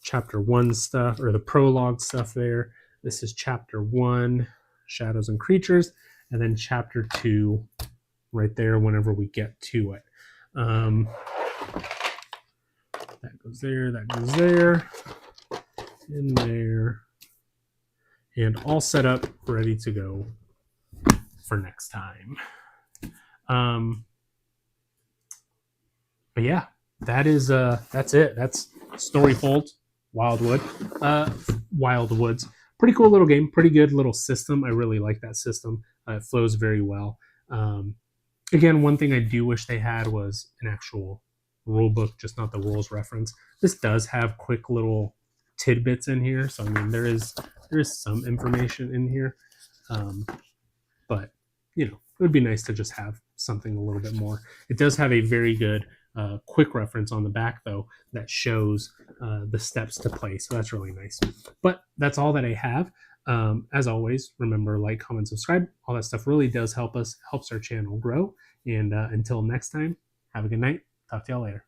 chapter 1 stuff, or the prologue stuff there. This is chapter 1, Shadows and Creatures, and then chapter 2, right there whenever we get to it. That goes there, that goes there, in there, and all set up, ready to go for next time. But yeah, that's it. That's Storyfold Wildwoods. Pretty cool little game. Pretty good little system. I really like that system. It flows very well. Again, one thing I do wish they had was an actual rule book, just not the rules reference. This does have quick little tidbits in here, so I mean there is some information in here, but you know it would be nice to just have something a little bit more. It does have a very good quick reference on the back though that shows the steps to play, so that's really nice. But that's all that I have. As always, remember, like, comment, subscribe. All that stuff really does help us, helps our channel grow. And until next time, have a good night. Talk to y'all later.